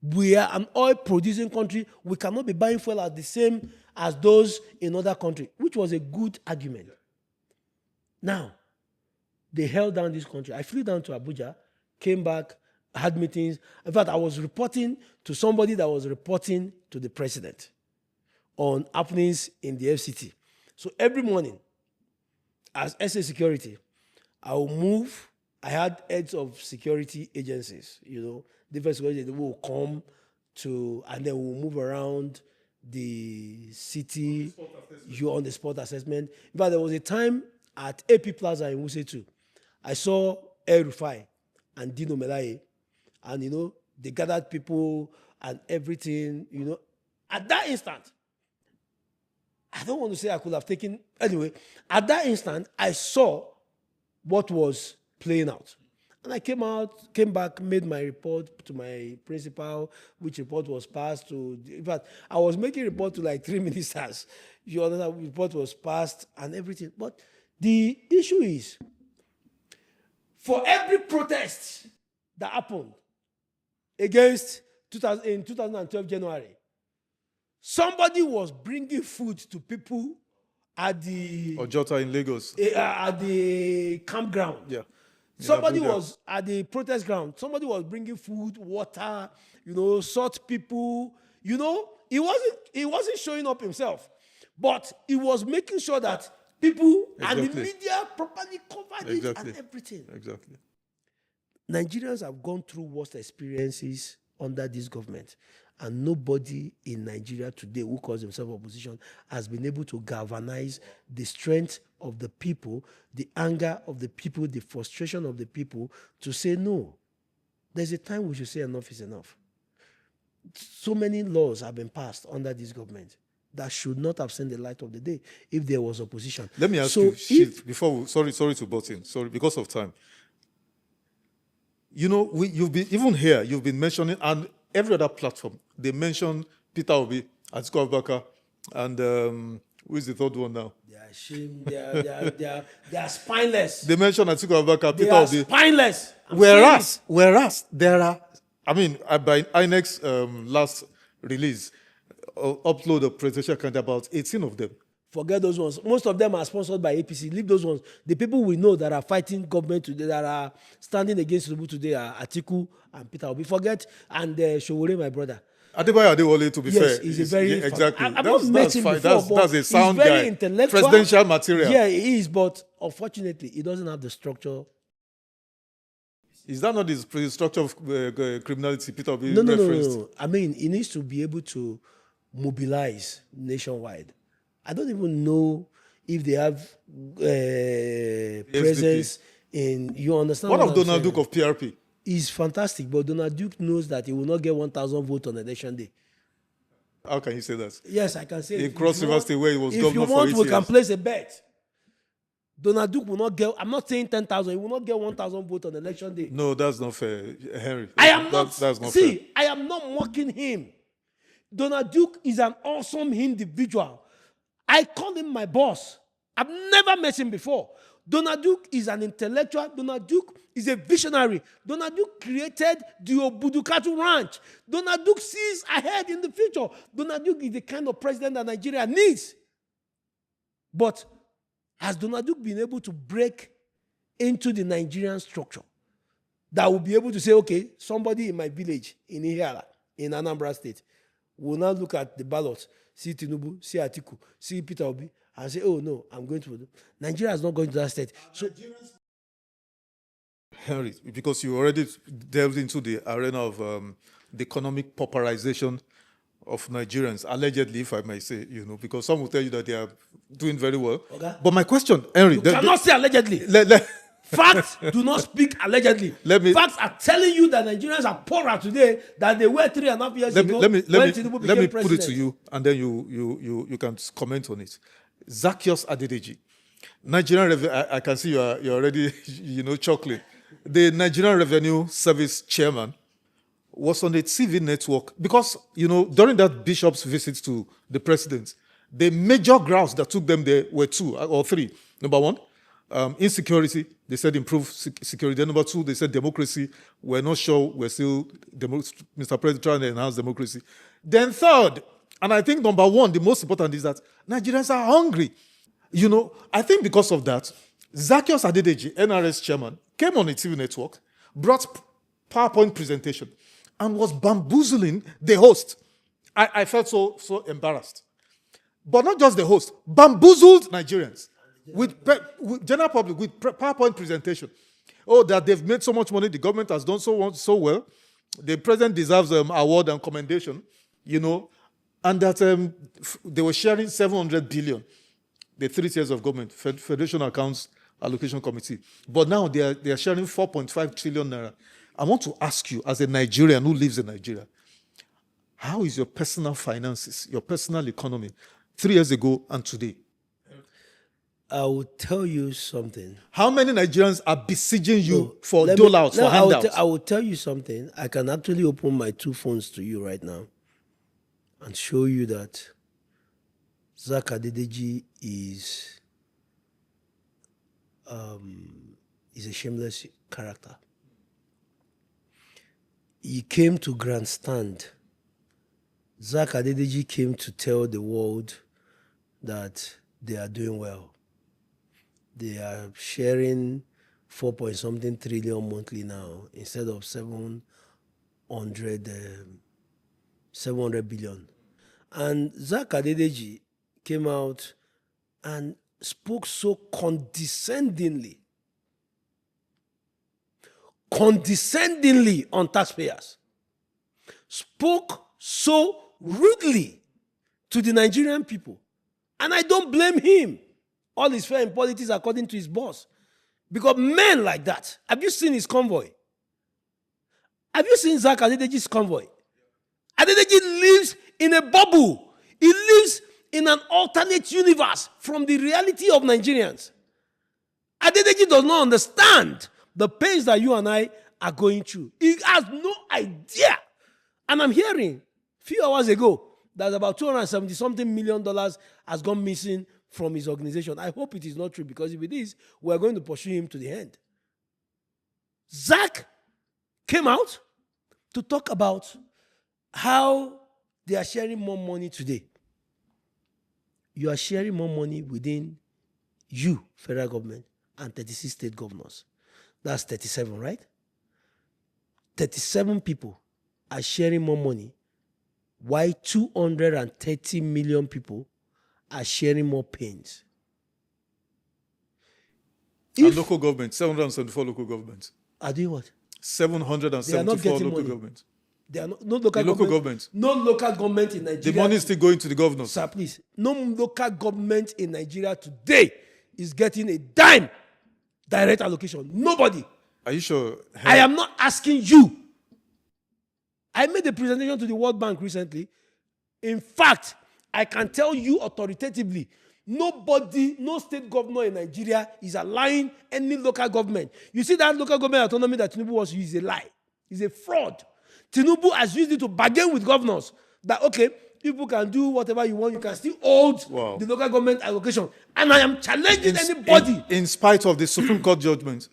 We are an oil-producing country. We cannot be buying fuel at the same as those in other countries, which was a good argument. Now, they held down this country. I flew down to Abuja, came back, had meetings. In fact, I was reporting to somebody that was reporting to the president on happenings in the FCT. So every morning, as SA Security, I will move. I had heads of security agencies, different security agencies will come to, and then we'll move around the city, on the spot assessment. In fact, there was a time at AP Plaza in Wuse 2, I saw El Rufai and Dino Melaye, and they gathered people and everything, At that instant, I don't want to say I could have taken, anyway, at that instant, I saw what was playing out. And I came back, made my report to my principal, which report was passed to, in fact, I was making report to like 3 ministers. You understand, the report was passed and everything. But the issue is, for every protest that happened against in 2012 January, somebody was bringing food to people at the Ojota in Lagos, at the campground. Yeah. Somebody was at the protest ground. Somebody was bringing food, water, sort people. He wasn't showing up himself, but he was making sure that people and the media properly covered it and everything. Exactly. Nigerians have gone through worst experiences under this government, and nobody in Nigeria today who calls himself opposition has been able to galvanize the strength of the people, the anger of the people, the frustration of the people to say, no, there's a time we should say enough is enough. So many laws have been passed under this government that should not have seen the light of the day if there was opposition. Let me ask you, before, sorry to butt in, sorry, because of time. You've been mentioning, and every other platform, they mention Peter Obi, Atiku Abubakar, and who is the third one now? They are ashamed. They are spineless. They mention Atiku Abubakar, Peter Obi. They are spineless. Whereas there are, by INEC's last release, upload of presidential candidate, about 18 of them. Forget those ones. Most of them are sponsored by APC. Leave those ones. The people we know that are fighting government today, that are standing against Tinubu today, are Atiku and Peter Obi. Forget, and Showore, my brother. Adebayo Adewale, to be fair. He's a very... exactly. I've not met him before, that's a sound he's very guy. Intellectual. Presidential material. Yeah, he is, but unfortunately, he doesn't have the structure. Is that not the structure of criminality Peter Obi referenced? No. He needs to be able to mobilize nationwide. I don't even know if they have presence in, you understand what of Donald saying? Duke of PRP? He's fantastic, but Donald Duke knows that he will not get 1,000 votes on election day. How can you say that? Yes, I can say in Cross River State where he was governor for 8 years. If you want, we can place a bet. Donald Duke will not get, I'm not saying 10,000, he will not get 1,000 votes on election day. No, that's not fair, Henry. That's not fair. I am not mocking him. Donald Duke is an awesome individual. I call him my boss. I've never met him before. Donald Duke is an intellectual. Donald Duke is a visionary. Donald Duke created the Obudukatu Ranch. Donald Duke sees ahead in the future. Donald Duke is the kind of president that Nigeria needs. But has Donald Duke been able to break into the Nigerian structure that will be able to say, okay, somebody in my village in Ihiala, in Anambra State, will now look at the ballot, see Tinubu, see Atiku, see Peter Obi, and say, oh no, I'm going to... Nigeria is not going to that state. So, Henry, because you already delved into the arena of the economic pauperization of Nigerians, allegedly, if I may say, because some will tell you that they are doing very well. Okay. But my question, Henry... You cannot say allegedly. Facts do not speak allegedly. Facts are telling you that Nigerians are poorer today than they were 3.5 years ago. Let me put it to you, and then you can comment on it. Zacchaeus Adedeji, Nigerian I can see you're already chuckling. The Nigerian Revenue Service chairman was on the TV network because during that bishop's visit to the president, the major grounds that took them there were 2 or 3. Number one, Insecurity, they said improve security. Then number 2, they said democracy. We're not sure. We're still, Mr. President, trying to enhance democracy. Then third, and I think number 1, the most important is that Nigerians are hungry. You know, I think because of that, Zacchaeus Adedeji, NRS chairman, came on a TV network, brought PowerPoint presentation, and was bamboozling the host. I felt so embarrassed. But not just the host, bamboozled Nigerians with general public, with PowerPoint presentation. Oh, that they've made so much money, the government has done so well, the president deserves award and commendation, you know, and that they were sharing 700 billion, the 3 tiers of government, Federation Accounts Allocation Committee. But now they are sharing 4.5 trillion naira. I want to ask you, as a Nigerian who lives in Nigeria, how is your personal finances, your personal economy, 3 years ago and today? I will tell you something. How many Nigerians are besieging you for dole-outs, for handouts? I will tell you something. I can actually open my 2 phones to you right now and show you that Zak Adedeji is a shameless character. He came to grandstand. Zak Adedeji came to tell the world that they are doing well. They are sharing 4-point-something trillion monthly now instead of 700 billion. And Zak Adedeji came out and spoke so condescendingly on taxpayers, spoke so rudely to the Nigerian people. And I don't blame him. All is fair in politics according to his boss. Because men like that, have you seen his convoy? Have you seen Zak Adedeji's convoy? Adedeji lives in a bubble. He lives in an alternate universe from the reality of Nigerians. Adedeji does not understand the pains that you and I are going through. He has no idea. And I'm hearing a few hours ago that about $270-something million has gone missing from his organization. I hope it is not true, because if it is, we're going to pursue him to the end. Zak came out to talk about how they are sharing more money today. You are sharing more money within you, federal government, and 36 state governors. That's 37, right? 37 people are sharing more money, while 230 million people are sharing more pains. And local government, 774 local governments. Are doing what? 774 local governments. There are no local government. No local government in Nigeria. The money is still going to the governors. Sir, please. No local government in Nigeria today is getting a dime direct allocation. Nobody. Are you sure? I am not asking you. I made a presentation to the World Bank recently. In fact, I can tell you authoritatively, nobody, no state governor in Nigeria is allowing any local government. You see that local government autonomy that Tinubu wants to use is a lie. It's a fraud. Tinubu has used it to bargain with governors that, okay, people can do whatever you want, you can still hold the local government allocation. And I am challenging anybody. In spite of the Supreme Court judgment.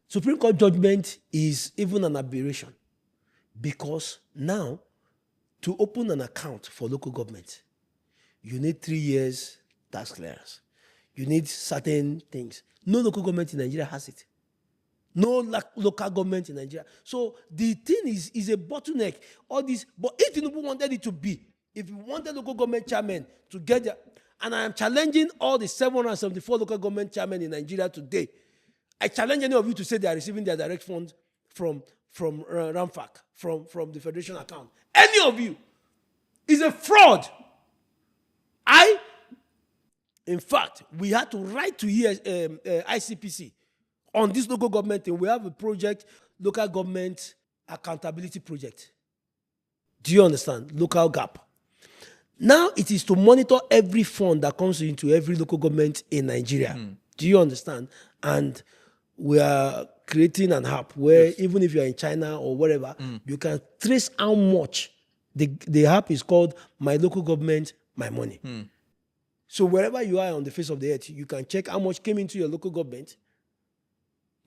Supreme Court judgment is even an aberration, because now, to open an account for local government, you need 3 years tax clearance. You need certain things. No local government in Nigeria has it. No local government in Nigeria. So the thing is a bottleneck. All this, but if Tinubu wanted it to be, if you wanted local government chairmen to get there, and I am challenging all the 774 local government chairmen in Nigeria today, I challenge any of you to say they are receiving their direct funds from RAMFAC, from the Federation account. Any of you is a fraud. In fact, we had to write to ICPC on this local government thing. We have a project, local government accountability project. Do you understand? Local gap. Now it is to monitor every fund that comes into every local government in Nigeria. Do you understand? And we are creating an app where even if you are in China or wherever, you can trace how much. The app is called My Local Government, My Money. So wherever you are on the face of the earth, you can check how much came into your local government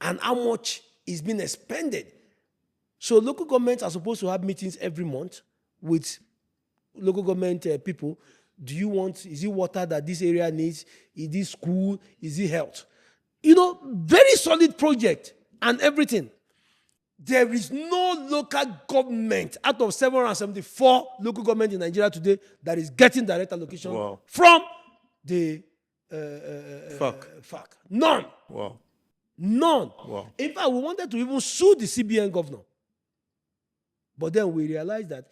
and how much is being expended. So local governments are supposed to have meetings every month with local government people. Do you want, is it water that this area needs? Is this school? Is it health? Very solid project and everything. There is no local government out of 774 local government in Nigeria today that is getting direct allocation from the FAC. None. Wow. None. Wow. In fact, we wanted to even sue the CBN governor. But then we realized that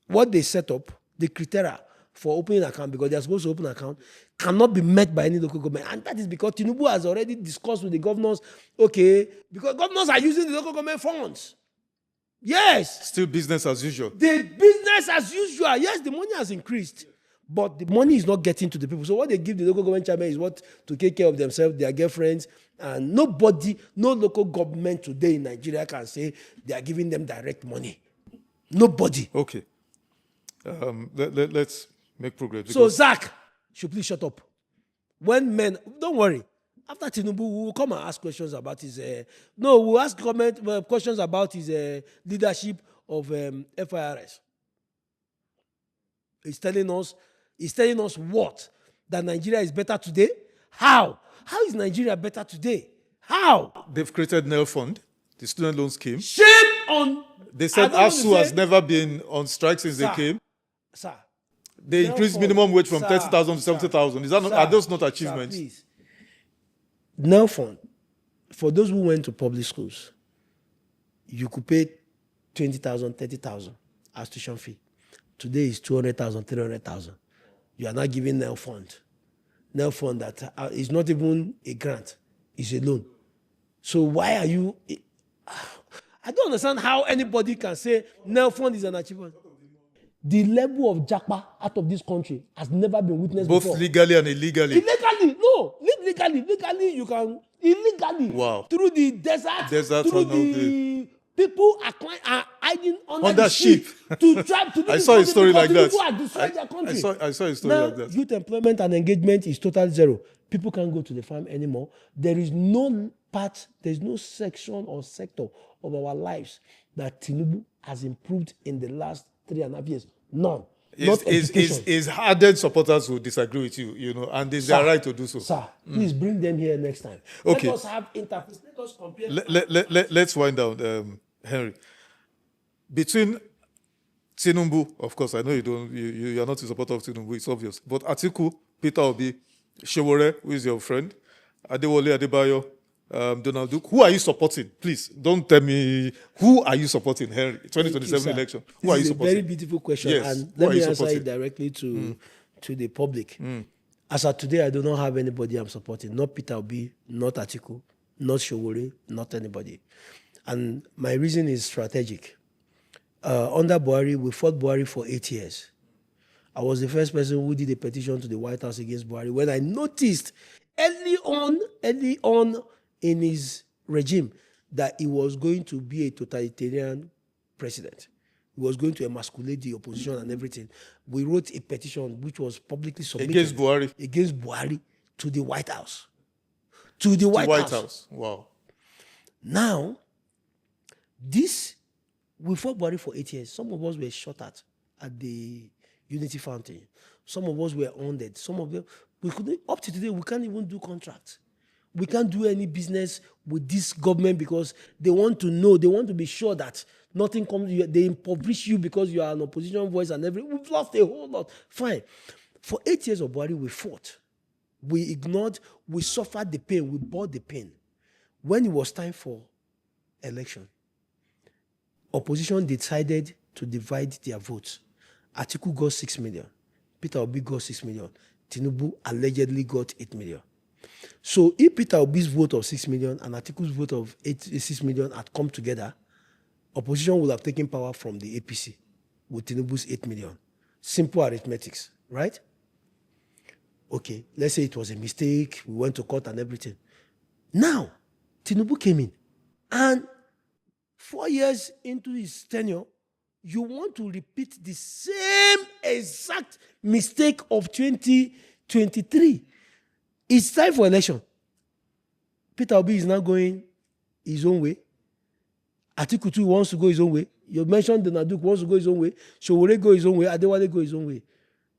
what they set up, the criteria for opening an account, because they are supposed to open an account, cannot be met by any local government. And that is because Tinubu has already discussed with the governors, because governors are using the local government funds. Yes. Still business as usual. The business as usual. Yes, the money has increased, but the money is not getting to the people. So what they give the local government chairman is what to take care of themselves, their girlfriends, and no local government today in Nigeria can say they are giving them direct money. Nobody. Okay. Let's make progress. So Zach should please shut up. Don't worry. After Tinubu, we will come and ask questions about we'll ask questions about his leadership of FIRS. He's telling us what? That Nigeria is better today? How? How is Nigeria better today? How? They've created NEL Fund, the student loan scheme. Shame on... They said ASU has never been on strike since they came. Sir. They increased minimum wage from 30,000 to 70,000. Are those not achievements? Sir, please. NEL Fund, for those who went to public schools, you could pay 20,000, 30,000 as tuition fee. Today is 200,000, 300,000. You are not giving NEL Fund. NEL Fund that is not even a grant, it's a loan. So why are you... I don't understand how anybody can say NEL Fund is an achievement. The level of japa out of this country has never been witnessed before. Both legally and illegally. Illegally, no. Legally, you can. Illegally. Wow. Through the desert through the people are hiding under the sheep. to try to do I saw a story like that. People are destroying their country. I saw a story like that. Youth employment and engagement is total zero. People can't go to the farm anymore. There is no part, there's no section or sector of our lives that Tinubu has improved in the last 3.5 years. None. Is hardened supporters who disagree with you, and it's their right to do so. Sir, please bring them here next time. Okay. Let us have interface. Let us compare. Let's wind down, Henry. Between Tinubu, of course, I know you are not a supporter of Tinubu, it's obvious. But Atiku, Peter Obi, Shewore, who is your friend, Adewale Adebayo, Donald Duke, who are you supporting? Please, don't tell me, who are you supporting, Henry? 2027 election. Who are you supporting? This is a very beautiful question, yes. and let me answer it directly to the public. As of today, I do not have anybody I'm supporting. Not Peter Obi, not Atiku, not Shewore, not anybody. And my reason is strategic. Under Buhari, we fought Buhari for 8 years. I was the first person who did a petition to the White House against Buhari when I noticed early on in his regime that he was going to be a totalitarian president. He was going to emasculate the opposition and everything. We wrote a petition which was publicly submitted against Buhari to the White House. To the White House. Wow. Now, we fought Buhari for 8 years. Some of us were shot at the Unity Fountain. Some of us were wounded. Some of them, up to today, we can't even do contracts. We can't do any business with this government because they want to be sure that nothing comes, they impoverish you because you are an opposition voice and everything. We've lost a whole lot. Fine. For 8 years of Buhari, we fought. We ignored, we suffered the pain, we bore the pain. When it was time for election, opposition decided to divide their votes. Atiku got 6 million. Peter Obi got 6 million. Tinubu allegedly got 8 million. So if Peter Obi's vote of 6 million and Atiku's vote of 6 million had come together, opposition would have taken power from the APC with Tinubu's 8 million. Simple arithmetics, right? Okay, let's say it was a mistake, we went to court and everything. Now, Tinubu came in, and 4 years into his tenure, you want to repeat the same exact mistake of 2023. It's time for election. Peter Obi is now going his own way. Atiku too wants to go his own way. You mentioned Donald wants to go his own way. Showore go his own way. Adewale go his own way.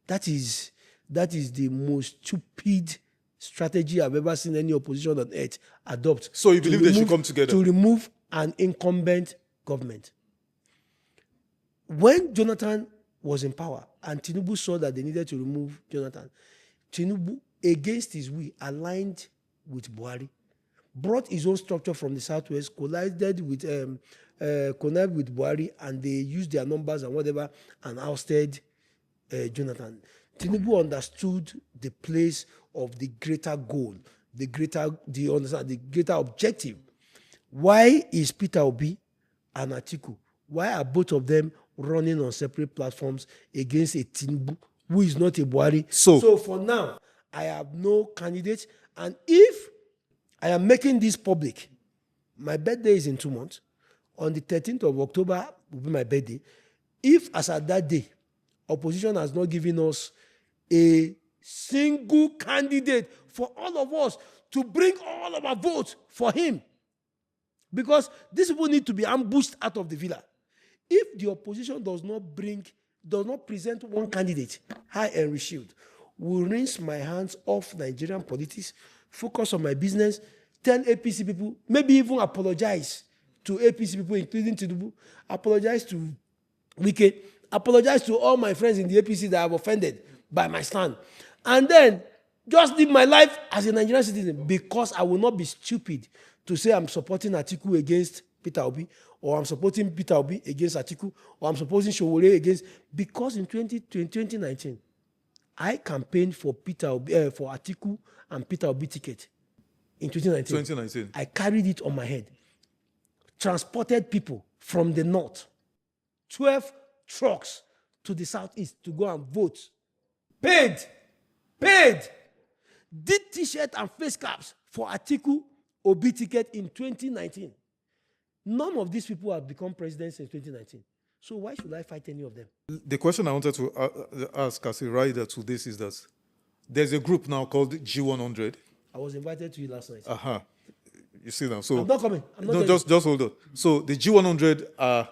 That is the most stupid strategy I've ever seen any opposition on earth adopt. So you believe they should come together? To remove an incumbent government. When Jonathan was in power and Tinubu saw that they needed to remove Jonathan, Tinubu, against his will, aligned with Buhari, brought his own structure from the southwest, collided with Buhari, and they used their numbers and whatever and ousted Jonathan. Tinubu understood the place of the greater goal, the greater objective. Why is Peter Obi and Atiku, why are both of them running on separate platforms against a Tinubu who is not a Buhari? So for now, I have no candidate, and if I am making this public, my birthday is in 2 months. On the 13th of October will be my birthday. If, as at that day, opposition has not given us a single candidate for all of us to bring all of our votes for him, because these people need to be ambushed out of the villa. If the opposition does not present one candidate, high and reshield, will rinse my hands off Nigerian politics, focus on my business, tell APC people, maybe even apologize to APC people, including Tinubu, apologize to Wike, apologize to all my friends in the APC that I have offended by my stand, and then just live my life as a Nigerian citizen, because I will not be stupid to say I'm supporting Atiku against Peter Obi, or I'm supporting Peter Obi against Atiku, or I'm supporting Showore against, because in 2019, I campaigned for for Atiku and Peter Obi ticket in 2019. I carried it on my head. Transported people from the north, 12 trucks to the southeast to go and vote. Paid. Did t-shirt and face caps for Atiku Obi ticket in 2019. None of these people have become presidents since 2019. So why should I fight any of them? The question I wanted to ask as a rider to this is that there's a group now called G100. I was invited to you last night. You see now. So I'm not coming. Just hold on. So the G100 are,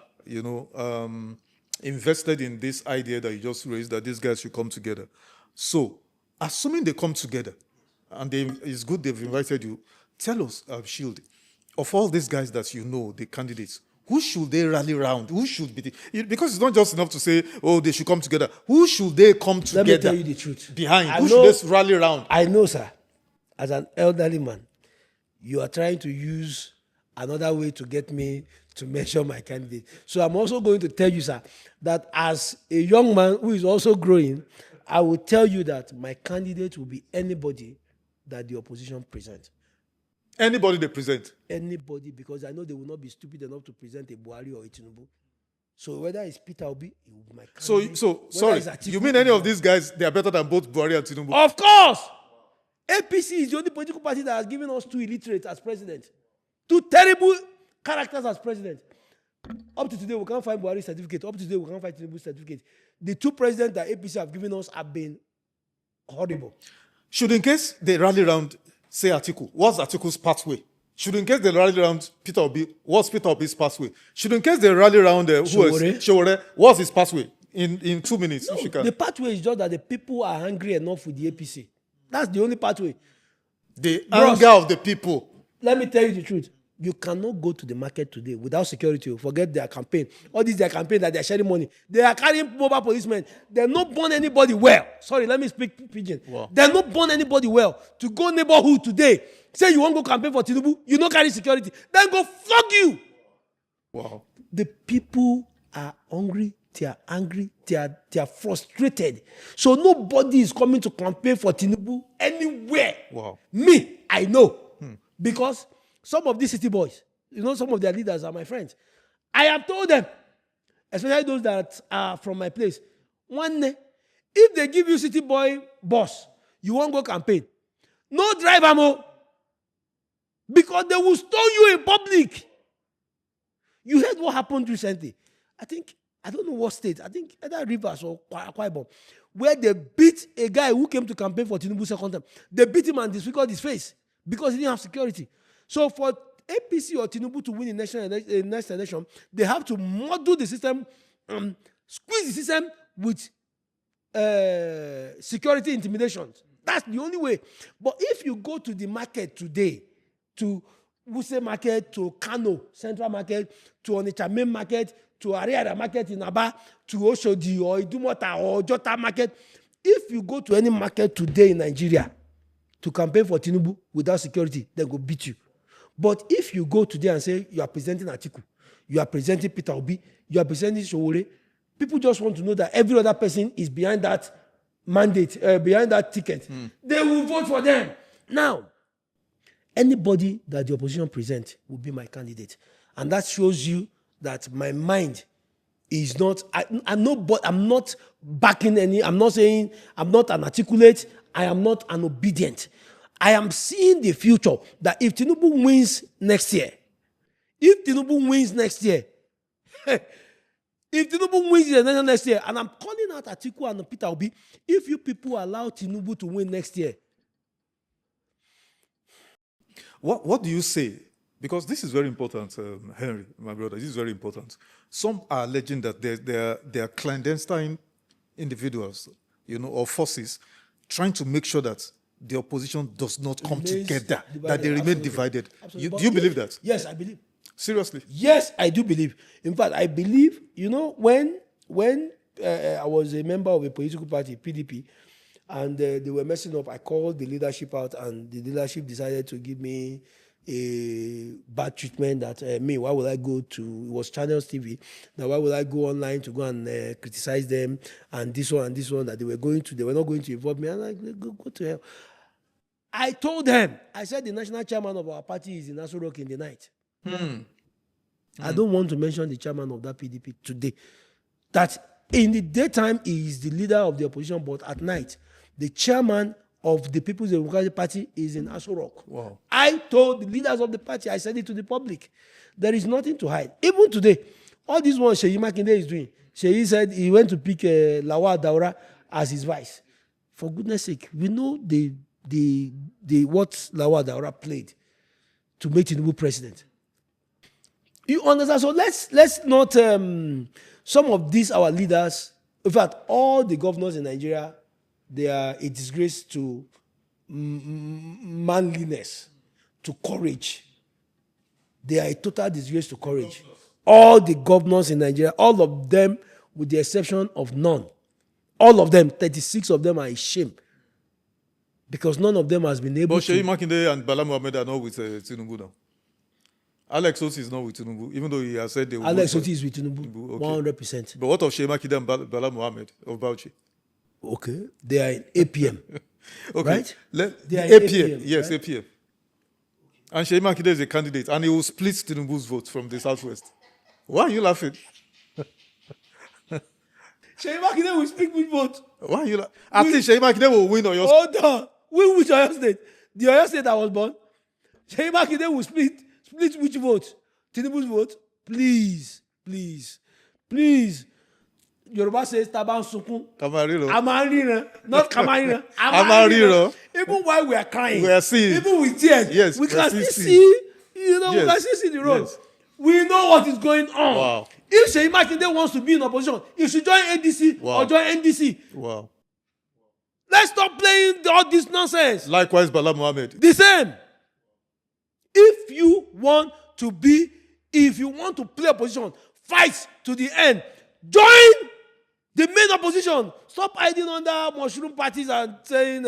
invested in this idea that you just raised, that these guys should come together. So, assuming they come together, and it's good they've invited you, tell us, Shield, of all these guys that you know, the candidates, who should they rally around? Who should be because it's not just enough to say, oh, they should come together. Who should they come together? Let me tell you the truth. Behind? Who should they rally around? I know, sir, as an elderly man, you are trying to use another way to get me to measure my candidate. So I'm also going to tell you, sir, that as a young man who is also growing, I will tell you that my candidate will be anybody that the opposition present. Anybody they present? Anybody, because I know they will not be stupid enough to present a Buhari or a Tinubu. So whether it's Peter Obi, it will be my candidate. So sorry, you mean any of these guys, they are better than both Buhari and Tinubu? Of course! APC is the only political party that has given us 2 illiterates as president. 2 terrible characters as president. Up to today, we can't find Buhari's certificate. Up to today, we can't find Tinubu's certificate. The 2 presidents that APC have given us have been horrible. Should, in case they rally around, say, Atiku, what's Atiku's pathway? Should, in case they rally around Peter Obi, what's Peter Obi's pathway? Should, in case they rally around Showore, what's his pathway? In 2 minutes, No, if you can. the pathway is just that the people are angry enough with the APC. That's the only pathway. The anger of the people. Let me tell you the truth. You cannot go to the market today without security. Forget their campaign. All this their campaign that they're sharing money. They are carrying mobile policemen. They're not born anybody well. Sorry, let me speak pidgin. Wow. They're not born anybody well. To go neighborhood today, say you want to go campaign for Tinubu, you don't carry security. Then go flog you. Wow. The people are hungry. They are angry. They are frustrated. So nobody is coming to campaign for Tinubu anywhere. Wow. Me, I know. Because some of these city boys, some of their leaders are my friends. I have told them, especially those that are from my place, one day, if they give you city boy boss, you won't go campaign. No drive ammo. Because they will stone you in public. You heard what happened recently. I don't know what state. I think either Rivers or Akwa Ibom, where they beat a guy who came to campaign for Tinubu second time. They beat him and disfigured his face because he didn't have security. So for APC or Tinubu to win the next election, they have to model the system, squeeze the system with security intimidations. That's the only way. But if you go to the market today, to Wuse Market, to Kano Central Market, to Onitsha Main Market, to Ariara Market in Aba, to Oshodi or Idumota or Jota Market, if you go to any market today in Nigeria to campaign for Tinubu without security, they go beat you. But if you go today and say you are presenting Atiku, you are presenting Peter Obi, you are presenting Sowore, people just want to know that every other person is behind that mandate, behind that ticket. They will vote for them. Now, anybody that the opposition present will be my candidate. And that shows you that my mind is not, I'm not backing any, I'm not saying, I'm not an articulate, I am not an obedient. I am seeing the future that if Tinubu wins next year, if Tinubu wins next year, if Tinubu wins the election next year, and I'm calling out Atiku and Peter Obi, if you people allow Tinubu to win next year. What do you say? Because this is very important, Henry, my brother. This is very important. Some are alleging that they are clandestine individuals, or forces, trying to make sure that the opposition does not come together, that they remain divided. Do you believe that? Yes, I believe. Seriously? Yes, I do believe. In fact, I believe, when I was a member of a political party, PDP, and they were messing up, I called the leadership out, and the leadership decided to give me a bad treatment that why would I go to, it was Channels TV, that why would I go online to go and criticize them, and this one, that they were not going to involve me. I'm like, go to hell. I told them, I said the national chairman of our party is in Aso Rock in the night. I don't want to mention the chairman of that PDP today. That in the daytime he is the leader of the opposition, but at night, the chairman of the People's Democratic Party is in Aso Rock. Wow. I told the leaders of the party, I said it to the public. There is nothing to hide. Even today, all this one Seyi Makinde is doing. Seyi said he went to pick Lawal Daura as his vice. For goodness sake, we know what Lawal Daura played to make Tinubu president. You understand? So let's not some of these our leaders, in fact, all the governors in Nigeria, they are a disgrace to manliness, to courage. They are a total disgrace to courage. All the governors in Nigeria, all of them, with the exception of none, all of them, 36 of them are a shame. Because none of them has been able to... But Seyi Makinde and Bala Mohammed are not with Tinubu now. Alex Oti is not with Tinubu, even though he has said they will. Alex Oti is with Tinubu, okay. 100%. But what of Seyi Makinde and Bala Mohammed of Bauchi? Okay, they are in APM, okay. Right? They are APM, yes, right? APM. And Seyi Makinde is a candidate, and he will split Tinubu's vote from the Southwest. Why are you laughing? Seyi Makinde will split which vote? Why are you laughing? I think Seyi Makinde will win Oyo State. Hold on. Win which Oyo State? The Oyo State I was born. Seyi Makinde will split which vote? Tinubu's vote? Please. Yoruba says Taban Sukun. Kamariro. Amarira. Not Kamarira. Amariro. Even while we are crying. We are seeing. Even with tears. Yes. We can still see. We can still see the road. Yes. We know what is going on. Wow. If Seyi Makinde wants to be in opposition, he should join ADC or join NDC. Wow. Let's stop playing all this nonsense. Likewise, Bala Mohammed. The same. If you want to play opposition, fight to the end. Join the main opposition. Stop hiding under mushroom parties and saying,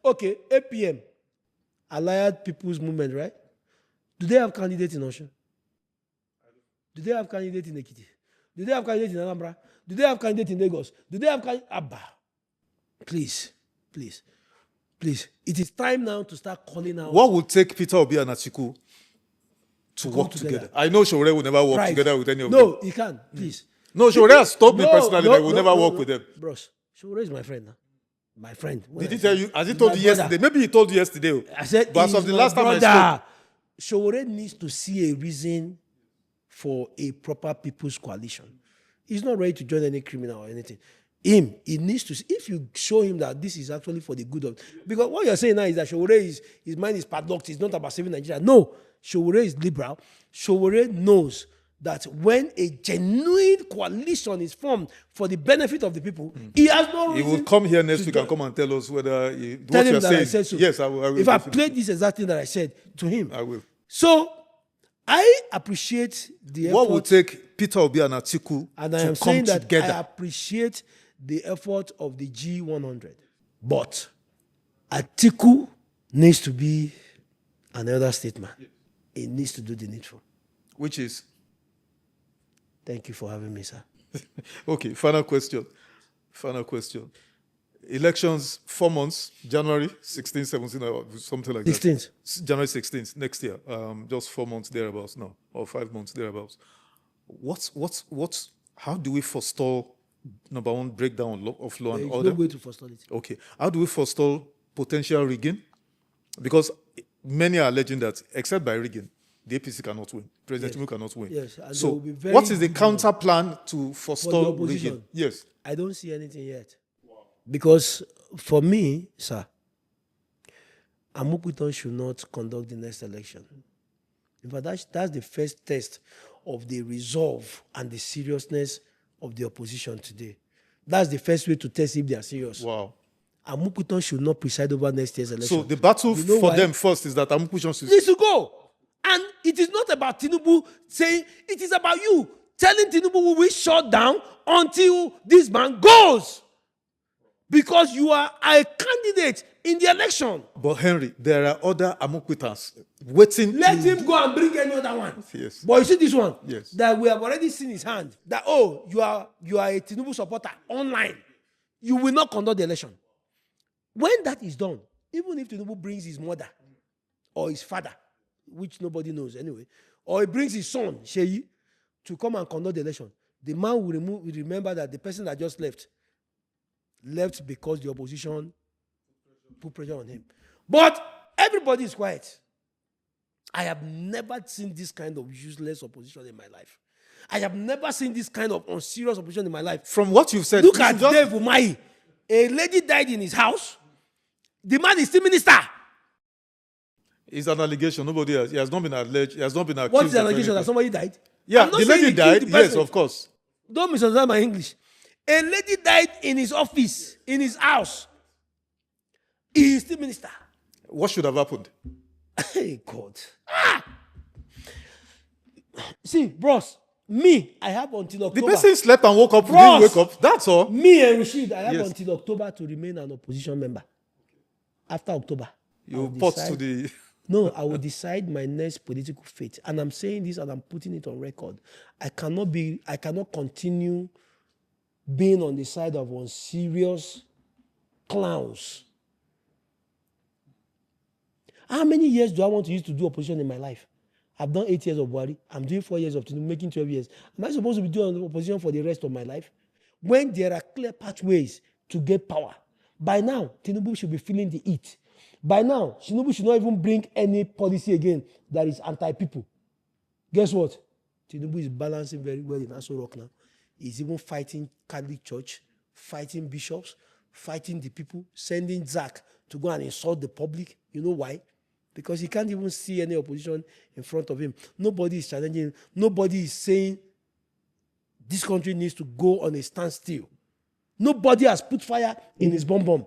okay, APM, Allied People's Movement, right? Do they have candidates in Osun? Do they have candidates in Ekiti? Do they have candidates in Anambra? Do they have candidates in Lagos? Do they have candidates? Abba. Please. It is time now to start calling out. What would take Peter Obi and Atiku to work together? I know Sowore will never work together with any of them. No, he can't. Please. No, Sowore has told me personally that he will never work with them. Bros, Sowore is my friend now. My friend. Did he tell you? Has he told you yesterday? Maybe he told you yesterday. I said, but as of the last time I spoke, Sowore needs to see a reason for a proper people's coalition. He's not ready to join any criminal or anything. He needs to see, if you show him that this is actually for the good of, because what you're saying now is that Showore his mind is padlocked, it's not about saving Nigeria. No, Showore is liberal. Showore knows that when a genuine coalition is formed for the benefit of the people, he has no He reason. will come here next week and come and tell us whether Tell what him you're that saying. I said so. Yes, I will. If I played this exact thing that I said to him, I will. So I appreciate the effort. What will take Peter Obi and Atiku And I to am come saying that together? I appreciate the effort of the G100. But Atiku needs to be an elder statesman. He needs to do the needful. Which is? Thank you for having me, sir. Okay, final question. Elections, 4 months, January 16, 17, or something like 16th. that. January 16th, next year. Just 4 months thereabouts now, or 5 months thereabouts. How do we forestall, number one, breakdown of law and There is order? no way to forestall it. Okay. How do we forestall potential rigging? Because many are alleging that, except by rigging, the APC cannot win. President Tinubu cannot win. Yes, and So, there will be very what is the good counter plan to for the forestall opposition. rigging? Yes. I don't see anything yet. Because for me, sir, Amukon should not conduct the next election. In fact, that's the first test of the resolve and the seriousness of the opposition today. That's the first way to test if they are serious. Wow. Amukon should not preside over next year's election. So the battle You know for why? them first is that Amukon should... Needs to go. And it is not about Tinubu saying, it is about you telling Tinubu we will shut down until this man goes. Because you are a candidate in the election. But Henry, there are other Amukwitans waiting Let to... him go and bring any other one. Yes. But you see this one? Yes. That we have already seen his hand. That, oh, you are a Tinubu supporter online. You will not conduct the election. When that is done, even if Tinubu brings his mother or his father, which nobody knows anyway, or he brings his son, Sheyi, to come and conduct the election, the man will remember that the person that just left because the opposition put pressure on him. But everybody is quiet. I have never seen this kind of useless opposition in my life. I have never seen this kind of unserious opposition in my life. From what you've said... Look at Dave Umahi. A lady died in his house. The man is still minister. It's an allegation. Nobody has... He has not been alleged. He has not been accused. What is the of allegation? That anything. somebody died? Yeah, I'm not the saying lady he killed died. the Yes, person. of course. Don't misunderstand my English. A lady died in his office, in his house. He is still minister. What should have happened? Hey, God. See, bros, me, I have until The October. person slept and woke up. He Bros. didn't wake up. That's all. Me and Rashid, I have Yes. until October to remain an opposition member. After October, You I'll report to decide- the... No, I will decide my next political fate. And I'm saying this and I'm putting it on record. I cannot continue being on the side of unserious clowns. How many years do I want to use to do opposition in my life? I've done 8 years of Buhari. I'm doing 4 years of Tinubu, making 12 years. Am I supposed to be doing opposition for the rest of my life? When there are clear pathways to get power. By now, Tinubu should be feeling the heat. By now, Tinubu should not even bring any policy again that is anti-people. Guess what? Tinubu is balancing very well in Aso Rock now. He's even fighting Catholic Church, fighting bishops, fighting the people, sending Zach to go and insult the public. You know why? Because he can't even see any opposition in front of him. Nobody is challenging him. Nobody is saying this country needs to go on a standstill. Nobody has put fire in his bomb.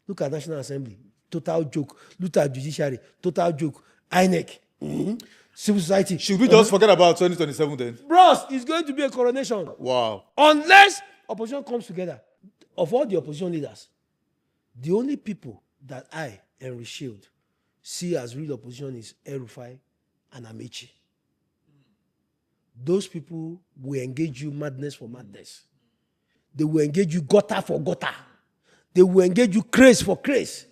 Look at National Assembly. Total joke. Look at judiciary. Total joke. INEC. Civil society. Should we just forget about 2027 then? Bros, it's going to be a coronation. Wow. Unless opposition comes together. Of all the opposition leaders, the only people that I, Henry Shield, see as real opposition is El-Rufai and Amechi. Those people will engage you madness for madness. They will engage you gutter for gutter. They will engage you craze for craze.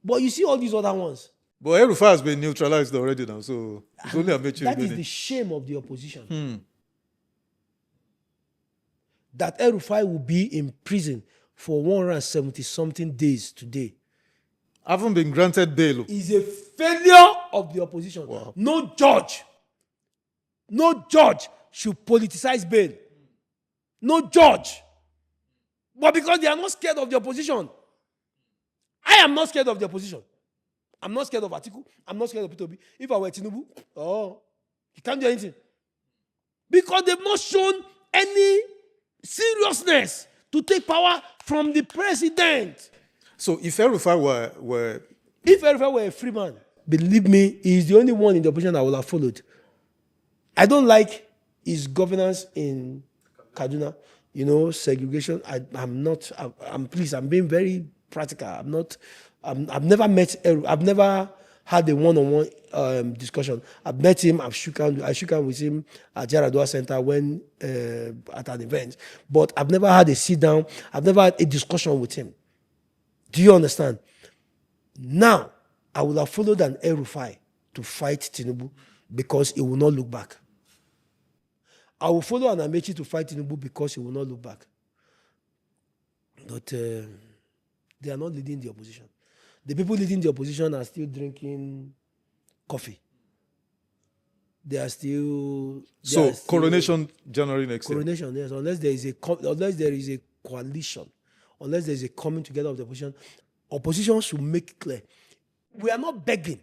But you see all these other ones. But El-Rufai has been neutralized already now, so it's only Amechi That is remaining. the shame of the opposition. That El-Rufai will be in prison for 170-something days today. Haven't been granted bail. Is a failure of the opposition. Wow. No judge should politicize bail. No judge. But because they are not scared of the opposition. I am not scared of the opposition. I'm not scared of Atiku. I'm not scared of Peter Obi. If I were Tinubu, he can't do anything. Because they've not shown any seriousness to take power from the president. So if El-Rufai were If El-Rufai were a free man, believe me, he's the only one in the opposition I would have followed. I don't like his governance in Kaduna. You know, segregation. I'm being very practical. I've never met, I've never had a one-on-one discussion. I've met him, I shook hands with him at Jaradua Center when at an event. But I've never had a sit-down, I've never had a discussion with him. Do you understand? Now, I would have followed an El-Rufai to fight Tinubu because he will not look back. I will follow an Amechi to fight Tinubu because he will not look back. But they are not leading the opposition. The people leading the opposition are still drinking coffee. They are still... coronation January next year? Coronation, yes. Unless there is a coalition, unless there is a coming together of the opposition, opposition should make it clear. We are not begging.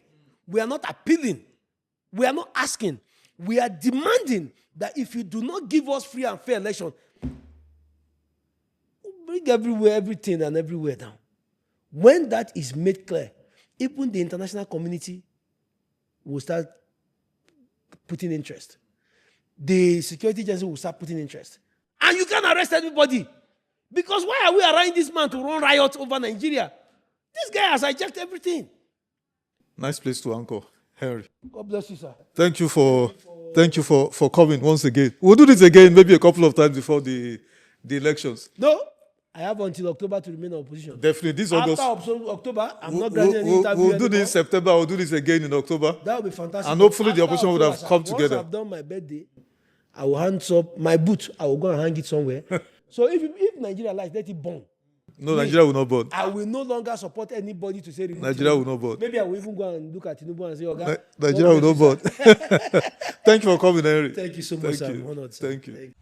We are not appealing. We are not asking. We are demanding that if you do not give us free and fair election, bring everything and everywhere down. When that is made clear, even the international community will start putting interest. The security agency will start putting interest. And you can't arrest everybody. Because why are we allowing this man to run riot over Nigeria? This guy has hijacked everything. Nice place to anchor, Henry. God bless you, sir. Thank you for coming once again. We'll do this again maybe a couple of times before the elections. No, I have until October to remain in opposition. Definitely. This August. After October, I'm not granting any interview We'll do this in September. We'll do this again in October. That will be fantastic. And hopefully the opposition would have come together. Once I've done my birthday, I will hand up my boot. I will go and hang it somewhere. So if Nigeria likes, let it burn. No, Nigeria will not burn. I will no longer support anybody to say Nigeria will not burn. Maybe I will even go and look at Tinubu and say, okay, Nigeria will not burn. Thank you for coming, Henry. Thank you so much, sir. I'm honored, sir. Thank you.